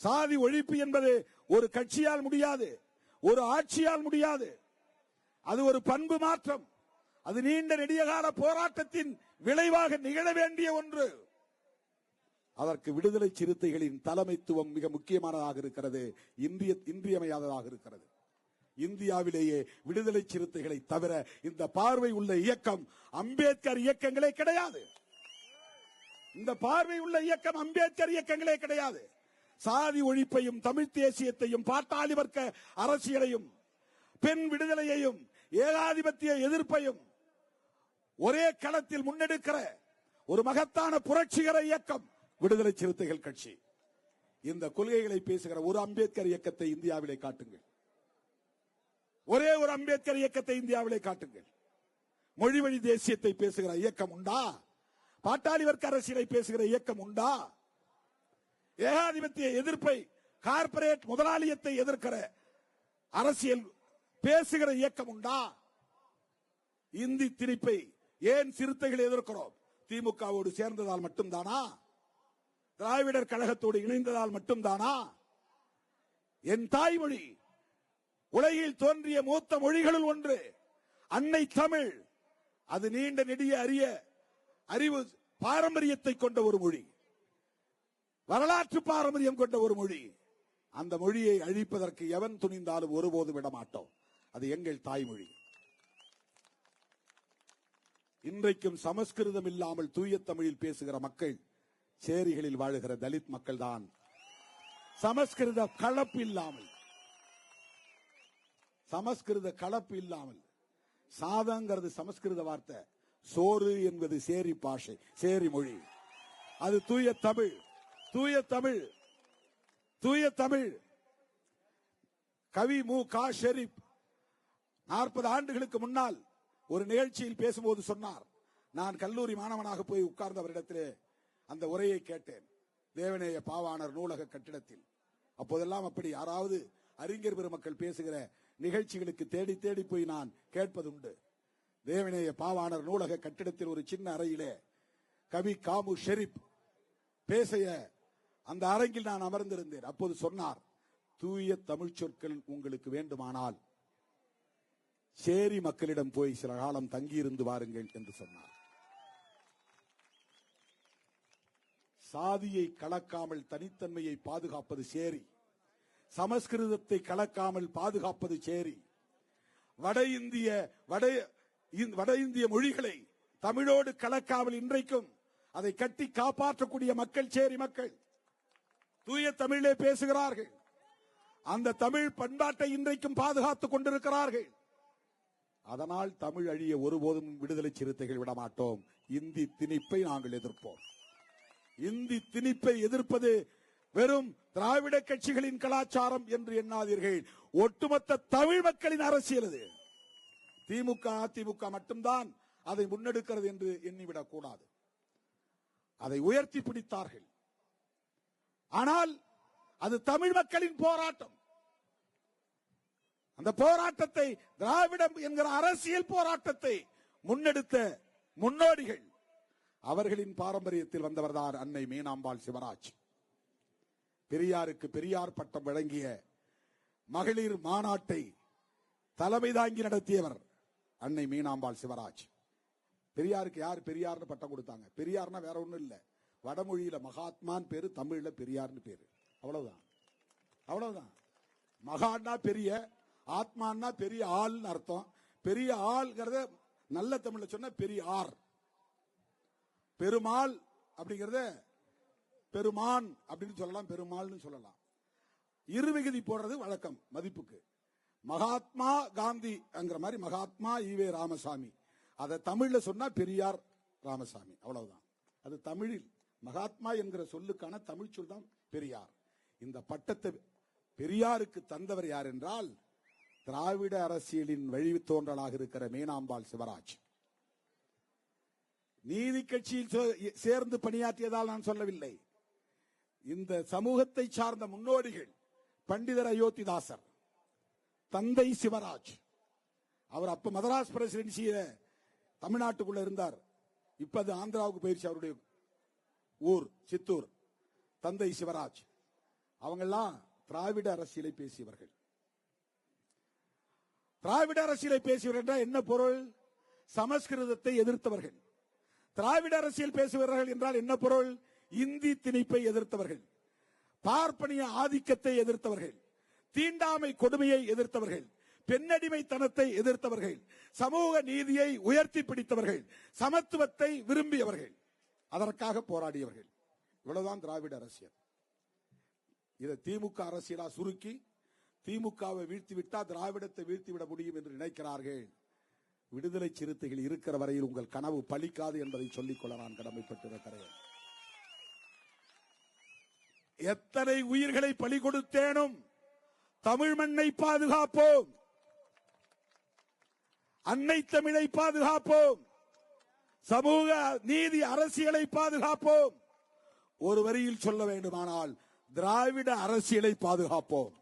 சாதி ஒழிப்பு என்பது ஒரு கட்சியால் முடியாது, ஒரு ஆட்சியால் முடியாது. அது ஒரு பண்பு மாற்றம். அது நீண்ட நெடிய கால போராட்டத்தின் விளைவாக நிகழ வேண்டிய ஒன்று. அதற்கு விடுதலை சிறுத்தைகளின் தலைமைத்துவம் மிக முக்கியமானதாக இருக்கிறது, இன்றியமையாததாக இருக்கிறது. இந்தியாவிலேயே விடுதலை சிறுத்தைகளை தவிர இந்த பார்வை உள்ள இயக்கம் அம்பேத்கர் இயக்கங்களே கிடையாது. இந்த பார்வை உள்ள இயக்கம் அம்பேத்கர் இயக்கங்களே கிடையாது. சாதி ஒழிப்பையும், தமிழ் தேசியத்தையும், பாட்டாளி வர்க்க அரசியலையும், பெண் விடுதலையையும், ஏகாதிபத்திய எதிர்ப்பையும் ஒரே களத்தில் முன்னெடுக்கிற ஒரு மகத்தான புரட்சிகர இயக்கம் விடுதலை சிறுத்தைகள் கட்சி. இந்த கொள்கைகளை பேசுகிற ஒரு அம்பேத்கர் இயக்கத்தை இந்தியாவிலே காட்டுங்கள். ஒரே ஒரு அம்பேத்கர் இயக்கத்தை இந்தியாவிலே காட்டுங்கள். மொழி வழி தேசியத்தை பேசுகிற இயக்கம் உண்டா? பாட்டாளி வர்க்க அரசியலை பேசுகிற இயக்கம் உண்டா? ஏகாதிபத்திய எதிர்ப்பை, கார்ப்பரேட் முதலாளியத்தை எதிர்க்கிற அரசியல் பேசுகிற இயக்கம் உண்டா? இந்தி திணிப்பை ஏன் சிறுத்தைகள் எதிர்க்கிறோம்? திமுகவோடு சேர்ந்ததால் மட்டும்தானா? திராவிடர் கழகத்தோடு இணைந்ததால் மட்டும்தானா? என் தாய்மொழி உலகில் தோன்றிய மூத்த மொழிகளுள் ஒன்று அன்னை தமிழ். அது நீண்ட நெடிய அறிவு பாரம்பரியத்தை கொண்ட ஒரு மொழி, வரலாற்று பாரம்பரியம் கொண்ட ஒரு மொழி. அந்த மொழியை அழிப்பதற்கு எவன் துணிந்தாலும் ஒருபோதும் விடமாட்டோம். அது எங்கள் தாய்மொழி. இன்றைக்கும் சமஸ்கிருதம் இல்லாமல் தூய தமிழில் பேசுகிற மக்கள் சேரிகளில் வாழுகிற தலித் மக்கள் தான். சமஸ்கிருத கலப்பு இல்லாமல் சாதங்கிறது சமஸ்கிருத வார்த்தை, சோறு என்பது சேரி பாஷை, சேரி மொழி. அது தூய தமிழ். கவி மு கா ஷெரீப் 40 ஆண்டுகளுக்கு முன்னால் ஒரு நிகழ்ச்சியில் பேசும்போது சொன்னார், நான் கல்லூரி மாணவனாக போய் உட்கார்ந்த அவரிடத்திலே அந்த உரையை கேட்டேன், தேவநேய பாவாணர் நூலக கட்டிடத்தில். அப்போதெல்லாம் அப்படி யாராவது அறிஞர் பெருமக்கள் பேசுகிற நிகழ்ச்சிகளுக்கு தேடி தேடி போய் நான் கேட்பதுண்டு. தேவநேய பாவாணர் நூலக கட்டிடத்தில் ஒரு சின்ன அறையிலே கவி காமு ஷெரீப் பேசிய அந்த அரங்கில் நான் அமர்ந்திருந்தேன். அப்போது சொன்னார், தூய தமிழ் சொற்கள் உங்களுக்கு வேண்டுமானால் சேரி மக்களிடம் போய் சில காலம் தங்கியிருந்து வாருங்கள் என்று சொன்னார். சாதியை கலக்காமல் தனித்தன்மையை பாதுகாப்பது சேரி, சமஸ்கிருதத்தை கலக்காமல் பாதுகாப்பது சேரி. வட இந்திய மொழிகளை தமிழோடு கலக்காமல் இன்றைக்கும் அதை கட்டி காப்பாற்றக்கூடிய மக்கள் சேரி மக்கள். தூய தமிழே பேசுகிறார்கள். அந்த தமிழ் பண்பாட்டை இன்றைக்கும் பாதுகாத்துக் கொண்டிருக்கிறார்கள். அதனால் தமிழ் அழிய ஒருபோதும் விடுதலை சிறுத்தைகள் விடமாட்டோம். இந்தி திணிப்பை நாங்கள் எதிர்ப்போம். இந்தி திணிப்பை எதிர்ப்பது வெறும் திராவிட கட்சிகளின் கலாச்சாரம் என்று எண்ணாதீர்கள். ஒட்டுமொத்த தமிழ் மக்களின் அரசியல் அது. திமுக அதிமுக மட்டும்தான் அதை முன்னெடுக்கிறது என்று எண்ணிவிடக் கூடாது. அதை உயர்த்தி பிடித்தார்கள். ஆனால் அது தமிழ் மக்களின் போராட்டம். அந்த போராட்டத்தை, திராவிடம் என்கிற அரசியல் போராட்டத்தை முன்னெடுத்த முன்னோடிகள், அவர்களின் பாரம்பரியத்தில் வந்தவர்தான் அன்னை மீனாம்பாள் சிவராஜ். பெரியாருக்கு பெரியார் பட்டம் வழங்கிய மகளிர் மாநாட்டை தலைமை தாங்கி நடத்தியவர் அன்னை மீனாம்பாள் சிவராஜ். பெரியாருக்கு யார் பெரியார்னு பட்டம் கொடுத்தாங்க? பெரியார்னா வேற ஒண்ணும் இல்ல, வடமொழியில மகாத்மான் பேரு, தமிழ்ல பெரியார்னு பேரு. அவ்வளவுதான். மகான்னா பெரிய, ஆத்மான்னா பெரிய ஆள்னு அர்த்தம். பெரிய ஆள்ங்கிறத நல்ல தமிழ்ல சொன்ன பெரிய ஆர். பெருமாள் அப்படிங்கறத பெருமான் அப்படின்னு சொல்லலாம், பெருமாள்னு சொல்லலாம். இருவிகுதி போடுறது வழக்கம் மதிப்புக்கு. மகாத்மா காந்தி அங்கிற மாதிரி மகாத்மா ஈவே ராமசாமி, அதை தமிழ்ல சொன்னா பெரியார் ராமசாமி. அவ்வளவுதான். அது தமிழில் மகாத்மா என்கிற சொல்லுக்கான தமிழ் சொல் தான் பெரியார். இந்த பட்டத்தை பெரியாருக்கு தந்தவர் யார் என்றால் திராவிட அரசியலின் வழித்தோன்றலாக இருக்கிற மீனாம்பாள் சிவராஜ். நீதி கட்சியில் சேர்ந்து பணியாற்றியதால் நான் சொல்லவில்லை. இந்த சமூகத்தை சார்ந்த முன்னோடிகள், பண்டிதர் அயோத்திதாசர், தந்தை சிவராஜ், அவர் அப்ப மதராஸ் பிரசிடென்சியில தமிழ்நாட்டுக்குள்ள இருந்தார். இப்ப அது ஆந்திராவுக்கு போயிருச்சு, அவருடைய ஊர் சித்தூர். தந்தை சிவராஜ் அவங்கெல்லாம் திராவிட அரசியலை பேசியவர்கள். திராவிட அரசியலை பேசியவர்கள் என்ன பொருள்? சமஸ்கிருதத்தை எதிர்த்தவர்கள். திராவிட அரசியல் பேசுபவர்கள் என்றால் என்ன பொருள்? இந்தி திணிப்பை எதிர்த்தவர்கள், பார்ப்பனிய ஆதிக்கத்தை எதிர்த்தவர்கள், தீண்டாமை கொடுமையை எதிர்த்தவர்கள், பெண்ணடிமைத்தனத்தை எதிர்த்தவர்கள், சமூக நீதியை உயர்த்தி பிடித்தவர்கள், சமத்துவத்தை விரும்பியவர்கள், அதற்காக போராடியவர்கள். இவ்வளவுதான் திராவிட அரசியல். இதை திமுக அரசியலா சுருக்கி திமுகவை வீழ்த்திவிட்டா திராவிடத்தை வீழ்த்திவிட முடியும் என்று நினைக்கிறார்கள். விடுதலை சிறுத்தைகள் இருக்கிற வரையில் உங்கள் கனவு பலிக்காது என்பதை சொல்லிக்கொள்ள நான் கடமைப்பட்டிருக்கிறேன். எத்தனை உயிர்களை பலி கொடுத்தேனும் தமிழ் மண்ணை பாதுகாப்போம். அன்னை தமிழை பாதுகாப்போம், சமூக நீதி அரசியலை பாதுகாப்போம். ஒரு வரியில் சொல்ல வேண்டுமானால் திராவிட அரசியலை பாதுகாப்போம்.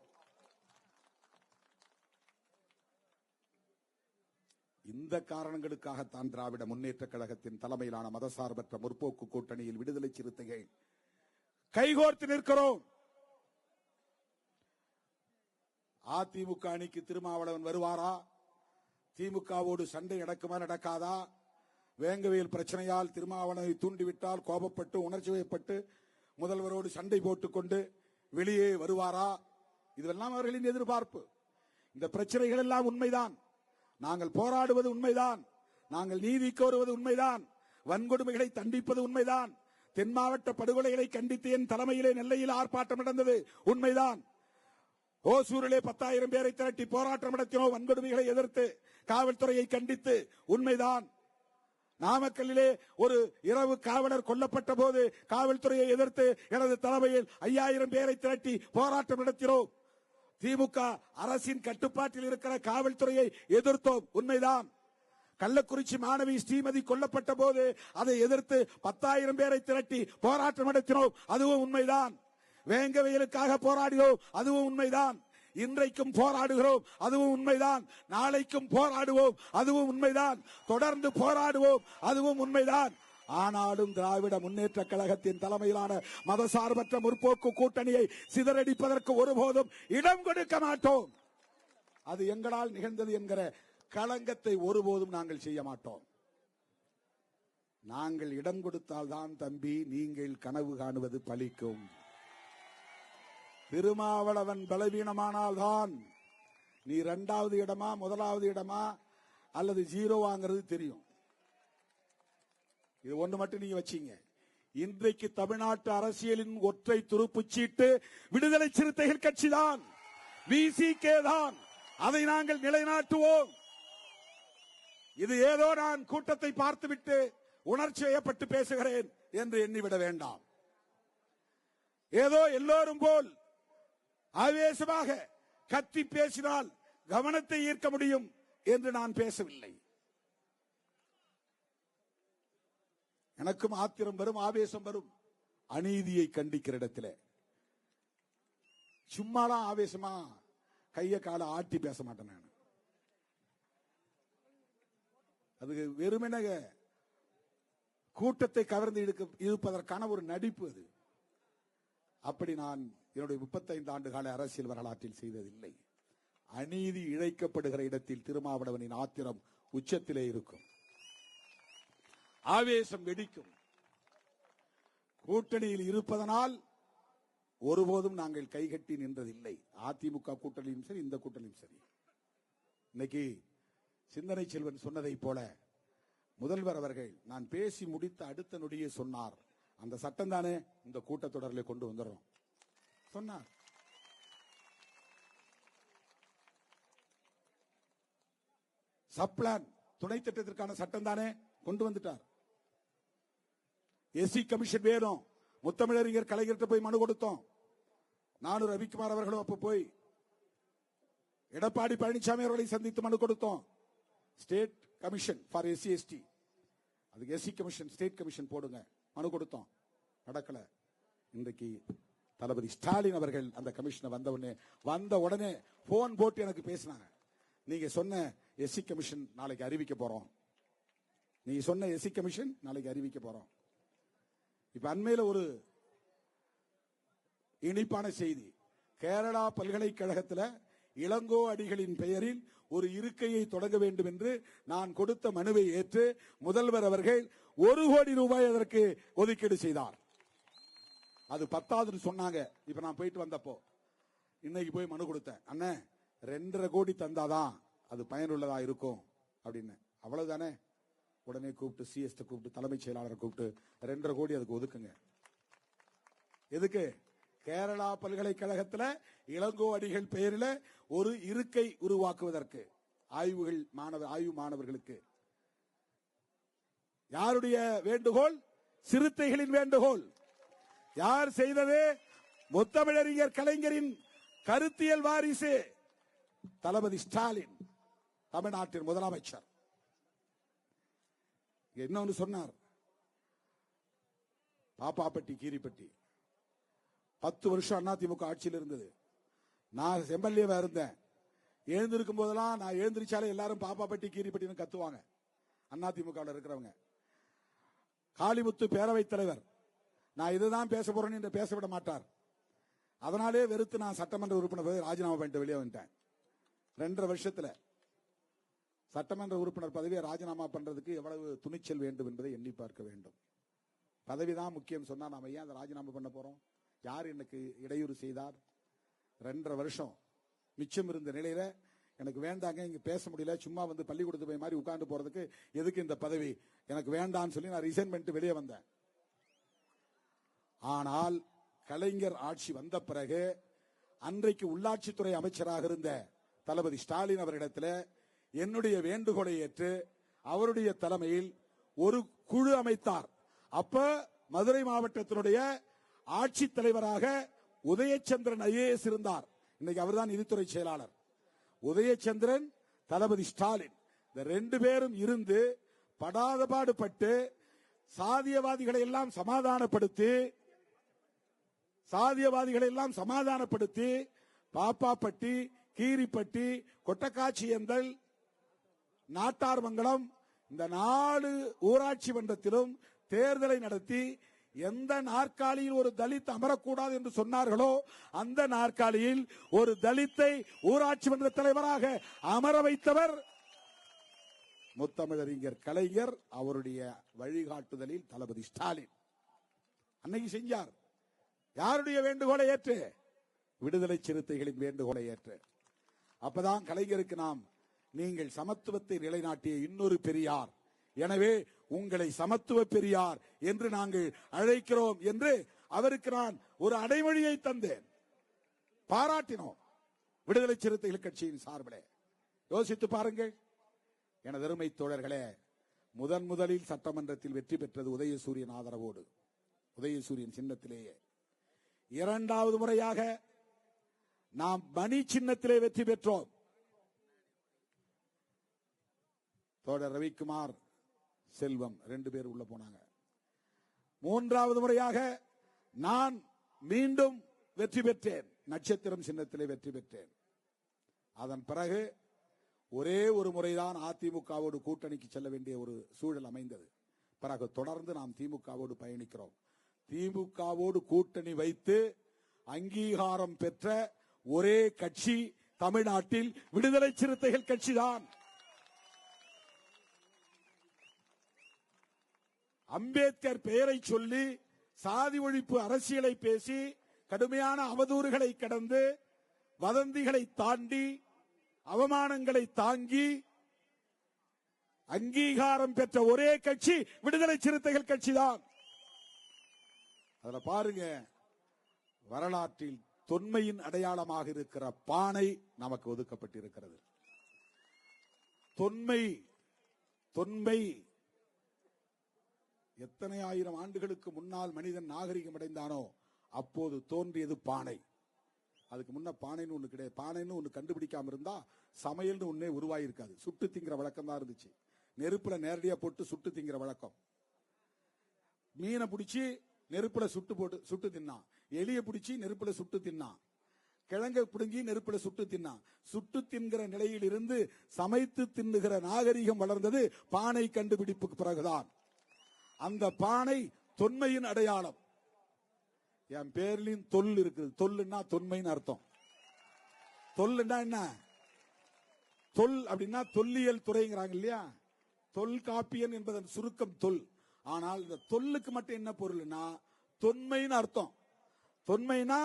இந்த காரணங்களுக்காகத்தான் திராவிட முன்னேற்ற கழகத்தின் தலைமையிலான மதசார்பற்ற முற்போக்கு கூட்டணியில் விடுதலை சிறுத்தைகள் கைகோர்த்து நிற்கிறோம். அதிமுக அணிக்கு திருமாவளவன் வருவாரா? திமுகவோடு சண்டை நடக்குமா நடக்காதா? வேங்கவேல் பிரச்சனையால் திருமாவளவனை தூண்டிவிட்டால் கோபப்பட்டு உணர்ச்சி வயப்பட்டு முதல்வரோடு சண்டை போட்டுக் கொண்டு வெளியே வருவாரா? இதெல்லாம் அவர்களின் எதிர்பார்ப்பு. இந்த பிரச்சனைகள் எல்லாம் உண்மைதான். நாங்கள் போராடுவது உண்மைதான். நாங்கள் நீதி கோருவது உண்மைதான். வன்கொடுமைகளை தண்டிப்பது உண்மைதான். தென் மாவட்ட படுகொலைகளை கண்டித்து என் தலைமையிலே நெல்லையில் ஆர்ப்பாட்டம் நடந்தது உண்மைதான். ஓசூரிலே 10,000 பேரை திரட்டி போராட்டம் நடத்தினோம் வன்கொடுமைகளை எதிர்த்து, காவல்துறையை கண்டித்து உண்மைதான். நாமக்கல்லிலே ஒரு இரவு காவலர் கொல்லப்பட்ட போது காவல்துறையை எதிர்த்து எனது தலைமையில் 5,000 பேரை திரட்டி போராட்டம் நடத்தினோம். திமுக அரசின் கட்டுப்பாட்டில் இருக்கிற காவல்துறையை எதிர்த்தோம் உண்மைதான். கள்ளக்குறிச்சி மாணவி ஸ்ரீமதி கொல்லப்பட்ட போது அதை எதிர்த்து 10,000 பேரை திரட்டி போராட்டம் நடத்தினோம், அதுவும் உண்மைதான். வேங்கவேலுக்காக போராடினோம், அதுவும் உண்மைதான். இன்றைக்கும் போராடுகிறோம், அதுவும் உண்மைதான். நாளைக்கும் போராடுவோம், அதுவும் உண்மைதான். தொடர்ந்து போராடுவோம், அதுவும் உண்மைதான். ஆனாலும் திராவிட முன்னேற்ற கழகத்தின் தலைமையிலான மதசார்பற்ற முற்போக்கு கூட்டணியை சிதறடிப்பதற்கு ஒருபோதும் இடம் கொடுக்க மாட்டோம். அது எங்களால் நிகழ்ந்தது என்கிற களங்கத்தை ஒருபோதும் நாங்கள் செய்ய மாட்டோம். நாங்கள் இடம் கொடுத்தால்தான் தம்பி நீங்கள் கனவு காணுவது பலிக்கும். திருமாவளவன் பலவீனமானால்தான் நீ 2வது இடமா 1வது இடமா அல்லது 0வாங்கிறது தெரியும். இது ஒன்று மட்டும் நீங்க வச்சீங்க. இன்றைக்கு தமிழ்நாட்டு அரசியலின் ஒற்றை துருப்புச் சீட்டு விடுதலை சிறுத்தைகள் கட்சிதான், விசிகே தான். அதை நாங்கள் நிலைநாட்டுவோம். இது ஏதோ நான் கூட்டத்தை பார்த்துவிட்டு உணர்ச்சி வயப்பட்டு பேசுகிறேன் என்று எண்ணிவிட வேண்டாம். ஏதோ எல்லோரும் போல் ஆவேசமாக கத்தி பேசினால் கவனத்தை ஈர்க்க முடியும் என்று நான் பேசவில்லை. எனக்கும் ஆத்திரம் வரும், ஆவேசம் வரும். அநீதியை கண்டிக்கிற இடத்துல சும்மாலாம் ஆவேசமா கைய கால ஆட்டி பேச மாட்டேன் நான். அது வெறுமென கூட்டத்தை கவர்ந்து இருப்பதற்கான ஒரு நடிப்பு. அது அப்படி நான் என்னுடைய 35 ஆண்டு கால அரசியல் வரலாற்றில் செய்ததில்லை. அநீதி இழைக்கப்படுகிற இடத்தில் திருமாவளவனின் ஆத்திரம் உச்சத்திலே இருக்கும், ஆவேசம் வெடிக்கும். கூட்டணியில் இருப்பதனால் ஒருபோதும் நாங்கள் கைகட்டி நின்றதில்லை. அதிமுக கூட்டணியும் சரி, இந்த கூட்டணியும் சரி. இன்னைக்கு சிந்தனை செல்வன் சொன்னதை போல முதல்வர் அவர்கள் நான் பேசி முடித்த அடுத்த நொடியே சொன்னார், அந்த சட்டம் தானே இந்த கூட்டத்தொடரில் கொண்டு வந்துடுறோம் சொன்னார். சப்ளான் துணை திட்டத்திற்கான சட்டம் தானே கொண்டு வந்துட்டார். எஸ்சி கமிஷன் வேணும். முத்தமிழறிஞர் கலைஞர்கிட்ட போய் மனு கொடுத்தோம். நானும் ரவிக்குமார் அவர்களும் அப்ப போய் எடப்பாடி பழனிசாமி அவர்களை சந்தித்து மனு கொடுத்தோம். State commission for SC ST, அதுக்கு எஸ்சி கமிஷன் ஸ்டேட் கமிஷன் போடுங்க மனு கொடுத்தோம், நடக்கல. இன்றைக்கு தளபதி ஸ்டாலின் அவர்கள் அந்த கமிஷன் வந்த உடனே போன் போட்டு எனக்கு பேசினாங்க. நீங்க சொன்ன எஸ்சி கமிஷன் நாளைக்கு அறிவிக்க போறோம், நீங்க சொன்ன எஸ்சி கமிஷன் நாளைக்கு அறிவிக்க போறோம். இப்ப அண்மையில ஒரு இனிப்பான செய்தி, கேரளா பல்கலைக்கழகத்தில் இளங்கோ அடிகளின் பெயரில் ஒரு இருக்கையை தொடங்க வேண்டும் என்று நான் கொடுத்த மனுவை ஏற்று முதல்வர் அவர்கள் 1 கோடி ரூபாய் அதற்கு ஒதுக்கீடு செய்தார். அது 10வது சொன்னாங்க. இப்ப நான் போயிட்டு வந்தப்போ இன்னைக்கு போய் மனு கொடுத்தேன். அண்ணே 2.5 கோடி தந்தாதான் அது பயனுள்ளதா இருக்கும் அப்படின்னு. அவ்வளவுதானே. உடனே கூப்பிட்டு சிஎஸ் கூப்பிட்டு தலைமைச் செயலாளரை கூப்பிட்டு 2.5 கோடி அதுக்கு ஒதுக்குங்க. எதுக்கு? கேரளா பல்கலைக்கழகத்தில் இளங்கோ அடிகள் பெயரில் ஒரு இருக்கை உருவாக்குவதற்கு, ஆய்வு மாணவர்களுக்கு. யாருடைய வேண்டுகோள்? சிறுத்தைகளின் வேண்டுகோள். யார் செய்தது? முத்தமிழறிஞர் கலைஞரின் கருத்தியல் வாரிசு தளபதி ஸ்டாலின், தமிழ்நாட்டின் முதலமைச்சர். இன்னொன்னு சொன்னார், பாப்பாப்பட்டி கீரிப்பட்டி 10 வருஷம் அதிமுக ஆட்சியில் இருந்தது. நான் எம்எல்ஏவா இருந்தேன். எழுந்திருக்கும் போதெல்லாம் நான் எழுந்திருச்சாலே எல்லாரும் பாப்பாப்பட்டி கீரிப்பட்டின்னு கத்துவாங்க. அதிமுக இருக்கிறவங்க. காளிமுத்து பேரவைத் தலைவர் நான் இதுதான் பேச போறேன்னு என்று பேச விட மாட்டார். அதனாலே வெறுத்து நான் சட்டமன்ற உறுப்பினர் ராஜினாமா பண்ணிட்டு வெளியே வந்துட்டேன். 2.5 வருஷத்துல சட்டமன்ற உறுப்பினர் பதவியை ராஜினாமா பண்றதுக்கு எவ்வளவு துணிச்சல் வேண்டும் என்பதை எண்ணி பார்க்க வேண்டும். பதவிதான் முக்கியம் சொன்னா நாம ஏன் அதை ராஜினாமா பண்ண போறோம்? யார் எனக்கு இடையூறு செய்தார்? 2.5 வருஷம் மிச்சம் இருந்த நிலையில எனக்கு வேண்டாங்க, இங்க பேச முடியல, சும்மா வந்து பள்ளிக்கூடத்து போய் மாதிரி உட்கார்ந்து போறதுக்கு எதுக்கு இந்த பதவி, எனக்கு வேண்டான்னு சொல்லி நான் ரிசைன் பண்ணிட்டு வெளியே வந்தேன். ஆனால் கலைஞர் ஆட்சி வந்த பிறகு அன்றைக்கு உள்ளாட்சித்துறை அமைச்சராக இருந்த தளபதி ஸ்டாலின் அவரிடத்தில் என்னுடைய வேண்டுகோளை ஏற்று அவருடைய தலைமையில் ஒரு குழு அமைத்தார். அப்ப மதுரை மாவட்டத்தினுடைய ஆட்சித் தலைவராக உதயச்சந்திரன் ஐஏஎஸ் இருந்தார். இன்னைக்கு அவர்தான் நிதித்துறை செயலாளர். உதயச்சந்திரன், தளபதி ஸ்டாலின், இந்த 2 பேரும் இருந்து படாத பாடுபட்டு சாதியவாதிகளை எல்லாம் சமாதானப்படுத்தி பாப்பாப்பட்டி, கீரிப்பட்டி, கொட்டக்காட்சியந்தல், நாட்டார்மங்கலம் இந்த 4 ஊராட்சி மன்றத்திலும் தேர்தலை நடத்தி எந்த நாற்காலியில் ஒரு தலித் அமரக்கூடாது என்று சொன்னார்களோ அந்த நாற்காலியில் ஒரு தலித்தை ஊராட்சி மன்ற தலைவராக அமர வைத்தவர் முத்தமிழறிஞர் கலைஞர். அவருடைய வழிகாட்டுதலில் தளபதி ஸ்டாலின் அன்னைக்கு செஞ்சார். யாருடைய வேண்டுகோளை ஏற்று? விடுதலை சிறுத்தைகளின் வேண்டுகோளை ஏற்று. அப்பதான் கலைஞருக்கு நாம் நீங்கள் சமத்துவத்தை நிலைநாட்டிய இன்னொரு பெரியார், எனவே உங்களை சமத்துவ பெரியார் என்று நாங்கள் அழைக்கிறோம் என்று அவருக்கு நான் ஒரு அடைமொழியை தந்தேன். பாராட்டினோம் விடுதலை சிறுத்தைகள் கட்சியின் சார்பிலே. யோசித்து பாருங்கள் எனது அருமை தோழர்களே. முதலில் சட்டமன்றத்தில் வெற்றி பெற்றது உதயசூரியன் ஆதரவோடு, உதயசூரியன் சின்னத்திலேயே. 2வது முறையாக நாம் மணி சின்னத்திலே வெற்றி பெற்றோம். தோழர் ரவிக்குமார், செல்வம் 2 பேர் உள்ள போனாங்க. 3வது முறையாக நான் மீண்டும் வெற்றி பெற்றேன், நட்சத்திரம் சின்னத்திலே வெற்றி பெற்றேன். அதன் பிறகு ஒரே ஒரு முறைதான் அதிமுகவோடு கூட்டணிக்கு செல்ல வேண்டிய ஒரு சூழல் அமைந்தது. பிறகு தொடர்ந்து நாம் திமுகவோடு பயணிக்கிறோம். திமுகவோடு கூட்டணி வைத்து அங்கீகாரம் பெற்ற ஒரே கட்சி தமிழ்நாட்டில் விடுதலை சிறுத்தைகள் கட்சிதான். அம்பேத்கர் பெயரை சொல்லி சாதி ஒழிப்பு அரசியலை பேசி கடுமையான அவதூறுகளை கடந்து வதந்திகளை தாண்டி அவமானங்களை தாங்கி அங்கீகாரம் பெற்ற ஒரே கட்சி விடுதலை சிறுத்தைகள் கட்சிதான். அதுல பாருங்க, வரலாற்றில் தொன்மையின் அடையாளமாக இருக்கிற பானை நமக்கு ஒதுக்கப்பட்டிருக்கிறது. தொன்மை எத்தனை ஆயிரம் ஆண்டுகளுக்கு முன்னால் மனிதன் நாகரிகம் அடைந்தானோ அப்போது தோன்றியது பானை. அதுக்கு முன்ன பானைன்னு ஒண்ணு கிடையாது. பானைன்னு ஒண்ணு கண்டுபிடிக்காம இருந்தா சமையல்னு ஒன்னே உருவாயிருக்காது. சுட்டு திங்கிற வழக்கம் தான் இருந்துச்சு. நெருப்புல நேரடியா போட்டு சுட்டு திங்கிற வழக்கம். மீனை பிடிச்சி நெருப்புல சுட்டு தின்னான். எலிய பிடிச்சி நெருப்புல சுட்டு தின்னான். கிழங்க பிடுங்கி நெருப்புல சுட்டு தின்னான். சுட்டு தின்கிற நிலையில் இருந்து சமைத்து தின்னுகிற நாகரிகம் வளர்ந்தது பானை கண்டுபிடிப்புக்கு பிறகுதான். அந்த பானை தொன்மையின் அடையாளம். என் பேர்லயும் தொல் இருக்குது. தொல்லுன்னா தொன்மைன்னு அர்த்தம். தொல்லுன்னா என்ன? தொல் அப்படின்னா தொல்லியல் துறைங்கிறாங்க இல்லையா? தொல்காப்பியன் என்பதன் சுருக்கம் தொல். ஆனால் இந்த தொல்லுக்கு மட்டும் என்ன பொருள்னா தொன்மைன்னு அர்த்தம். தொன்மைனா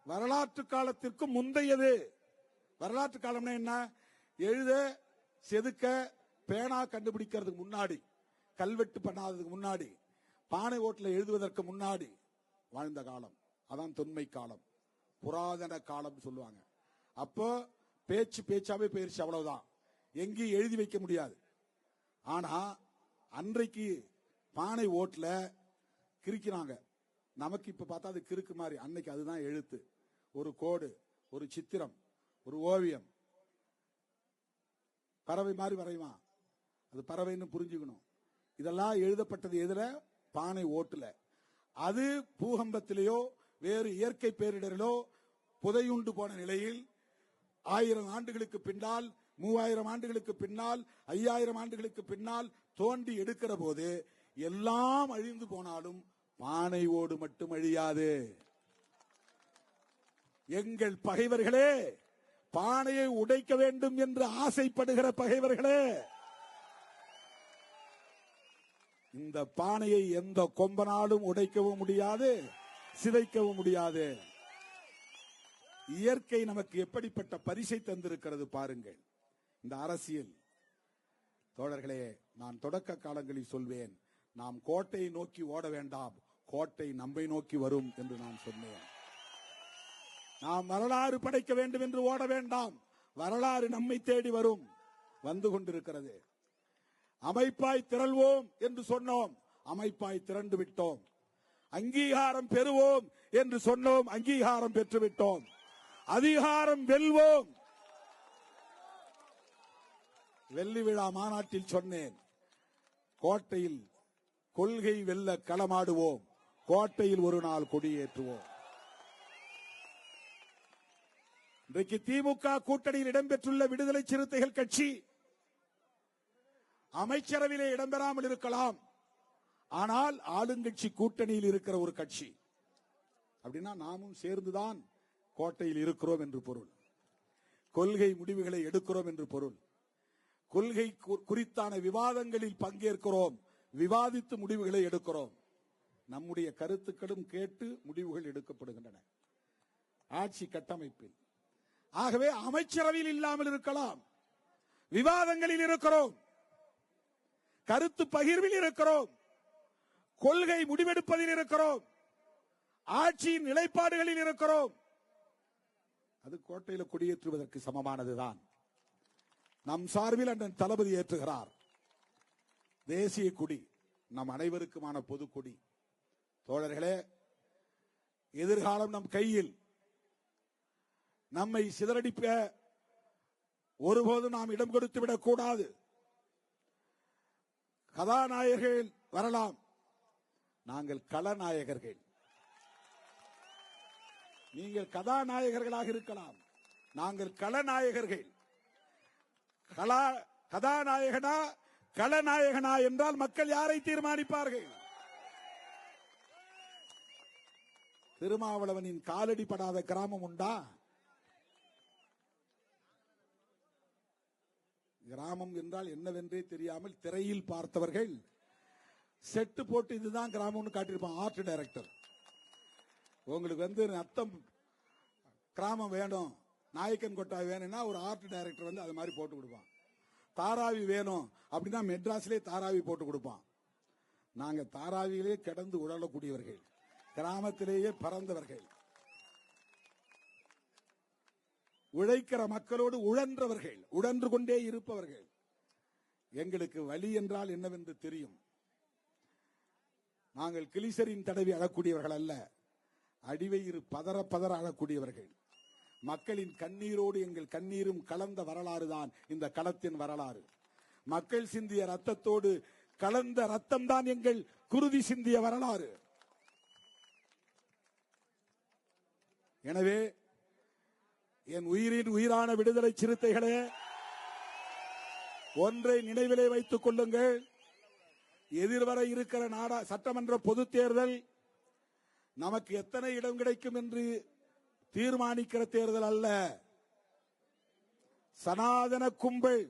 வரலாற்று காலத்திற்கு முந்தையது. வரலாற்று காலம்னா என்ன? எழுத, செதுக்க, பேனா கண்டுபிடிக்கிறதுக்கு முன்னாடி, கல்வெட்டு பண்ணாததுக்கு முன்னாடி, பானை ஓட்டுல எழுதுவதற்கு முன்னாடி வாழ்ந்த காலம். அதான் தொன்மை காலம், புராதன காலம் சொல்லுவாங்க. அப்போ பேச்சாவே போயிருச்சு, அவ்வளவுதான். எங்கேயும் எழுதி வைக்க முடியாது. ஆனா அன்றைக்கு பானை ஓட்டுல கிறுக்கினாங்க. நமக்கு இப்ப பார்த்தா அது கிறுக்கு மாதிரி. அன்னைக்கு அதுதான் எழுத்து. ஒரு கோடு, ஒரு சித்திரம், ஒரு ஓவியம். பறவை மாதிரி வரைவான். அது பறவைன்னு புரிஞ்சுக்கணும். இதெல்லாம் எழுதப்பட்டது எதுல? பானை ஓட்டுல. அது பூகம்பத்திலேயோ வேறு இயற்கை பேரிடரிலோ புதையுண்டு போன நிலையில் 1000 ஆண்டுகளுக்கு பின்னால், 3000 ஆண்டுகளுக்கு பின்னால், 5000 ஆண்டுகளுக்கு பின்னால் தோண்டி எடுக்கிற போது எல்லாம் அழிந்து போனாலும் பானை ஓடு மட்டும் அழியாது. எங்கள் பகைவர்களே, பானையை உடைக்க வேண்டும் என்று ஆசைப்படுகிற பகைவர்களே, இந்த பானையை எந்த கொம்பனாலும் உடைக்கவும் முடியாது, சிதைக்கவும் முடியாது. இயற்கை நமக்கு எப்படிப்பட்ட பரிசை தந்திருக்கிறது பாருங்கள். இந்த அரசியல் தோழர்களே, நான் தொடக்க காலங்களில் சொல்வேன், நாம் கோட்டையை நோக்கி ஓட வேண்டாம், கோட்டை நம்மை நோக்கி வரும் என்று நான் சொன்னேன். நாம் வரலாறு படைக்க வேண்டும் என்று ஓட வேண்டாம், வரலாறு நம்மை தேடி வரும், வந்து கொண்டிருக்கிறது. அமைப்பாய் திரள்வோம் என்று சொன்னோம், அமைப்பாய் திரண்டு விட்டோம். அங்கீகாரம் பெறுவோம் என்று சொன்னோம், அங்கீகாரம் பெற்றுவிட்டோம். அதிகாரம் வெல்வோம். வெள்ளி விழா மாநாட்டில் சொன்னேன், கோட்டையில் கொள்கை வெல்ல களமாடுவோம், கோட்டையில் ஒரு நாள் கொடியேற்றுவோம். இன்றைக்கு திமுக கூட்டணியில் இடம்பெற்றுள்ள விடுதலை சிறுத்தைகள் கட்சி அமைச்சரவையிலே இடம்பெறாமல் இருக்கலாம், ஆனால் ஆளுங்கட்சி கூட்டணியில் இருக்கிற ஒரு கட்சி. அப்படின்னா நாமும் சேர்ந்துதான் கோட்டையில் இருக்கிறோம் என்று பொருள். கொள்கை முடிவுகளை எடுக்கிறோம் என்று பொருள். கொள்கை குறித்தான விவாதங்களில் பங்கேற்கிறோம், விவாதித்து முடிவுகளை எடுக்கிறோம். நம்முடைய கருத்துக்களும் கேட்டு முடிவுகள் எடுக்கப்படுகின்றன ஆட்சி கட்டமைப்பில். ஆகவே அமைச்சரவையில் இல்லாமல் இருக்கலாம், விவாதங்களில் இருக்கிறோம், கருத்து பகிர்வில் இருக்கிறோம், கொள்கை முடிவெடுப்பதில் இருக்கிறோம், ஆட்சியின் நிலைப்பாடுகளில் இருக்கிறோம். அது கோட்டையில் கொடியேற்றுவதற்கு சமமானதுதான். நம் சார்பில் அண்ணன் தளபதி ஏற்றுகிறார். தேசிய கொடி நம் அனைவருக்குமான பொது கொடி. தோழர்களே, எதிர்காலம் நம் கையில். நம்மை சிதறடிப்ப ஒருபோதும் நாம் இடம் கொடுத்து விடக் கூடாது. கதாநாயகர்கள் வரலாம், நாங்கள் களநாயகர்கள். நீங்கள் கதாநாயகர்களாக இருக்கலாம், நாங்கள் களநாயகர்கள். கதாநாயகனா களநாயகனா என்றால் மக்கள் யாரை தீர்மானிப்பார்கள்? திருமாவளவனின் காலடி படாத கிராமம் உண்டா? கிராமம் என்றால் என்னவென்றே தெரியாமல் திரையில் பார்த்தவர்கள் செட்டு போட்டு இதுதான் கிராமம்னு காட்டியிருப்பான் ஆர்ட் டைரக்டர். உங்களுக்கு நத்தம் கிராமம் வேணும், நாயக்கன் கொட்டாய் வேணும்னா ஒரு ஆர்ட் டைரக்டர் அது மாதிரி போட்டு கொடுப்பான். தாராவி வேணும் அப்படின்னா மெட்ராஸ்லேயே தாராவி போட்டு கொடுப்பான். நாங்க தாராவியிலே கிடந்து உழலக்கூடியவர்கள், கிராமத்திலேயே பறந்தவர்கள், உழைக்கிற மக்களோடு உழன்றவர்கள், உழன்று கொண்டே இருப்பவர்கள். எங்களுக்கு வலி என்றால் என்னவென்று தெரியும். நாங்கள் கிளிசரின் தடவி அழக்கூடியவர்கள் அல்ல, அடிவயிறு பதற பதற அழக்கூடியவர்கள். மக்களின் கண்ணீரோடு எங்கள் கண்ணீரும் கலந்த வரலாறு தான் இந்த களத்தின் வரலாறு. மக்கள் சிந்திய ரத்தத்தோடு கலந்த ரத்தம் தான் எங்கள் குருதி சிந்திய வரலாறு. எனவே என் உயிரின் உயிரான விடுதலை சிறுத்தைகளே, ஒன்றை நினைவிலே வைத்துக் கொள்ளுங்கள். எதிர்வர இருக்கிற சட்டமன்ற பொதுத் தேர்தல் நமக்கு எத்தனை இடம் கிடைக்கும் என்று தீர்மானிக்கிற தேர்தல் அல்ல. சனாதன கும்பல்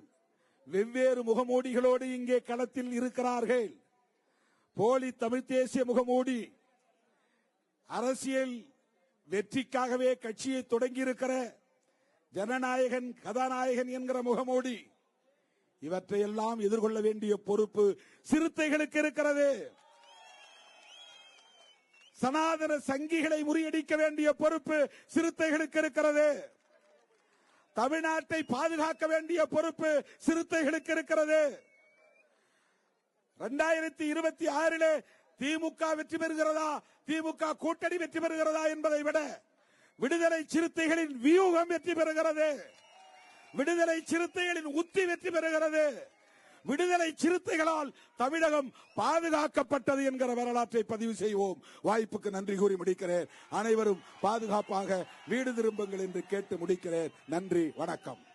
வெவ்வேறு முகமூடிகளோடு இங்கே களத்தில் இருக்கிறார்கள். போலி தமிழ் தேசிய முகமூடி, அரசியல் வெற்றிக்காகவே கட்சியை தொடங்கி இருக்கிற ஜனநாயகன் கதாநாயகன் என்கிற முகமூடி, இவற்றையெல்லாம் எதிர்கொள்ள வேண்டிய பொறுப்பு சிறுத்தைகளுக்கு இருக்கிறது. சனாதன சங்கிகளை முறியடிக்க வேண்டிய பொறுப்பு சிறுத்தைகளுக்கு இருக்கிறது. தமிழ்நாட்டை பாதுகாக்க வேண்டிய பொறுப்பு சிறுத்தைகளுக்கு இருக்கிறது. 2026 திமுக வெற்றி பெறுகிறதா, திமுக கூட்டணி வெற்றி பெறுகிறதா என்பதை விட விடுதலை சிறுத்தைகளின் வியூகம் வெற்றி பெறுகிறது. விடுதலை சிறுத்தைகளின் உத்தி வெற்றி பெறுகிறது. விடுதலை சிறுத்தைகளால் தமிழகம் பாதுகாக்கப்பட்டது என்கிற வரலாற்றை பதிவு செய்வோம். வாய்ப்புக்கு நன்றி கூறி முடிக்கிறேன். அனைவரும் பாதுகாப்பாக வீடு திரும்புங்கள் என்று கேட்டு முடிக்கிறேன். நன்றி, வணக்கம்.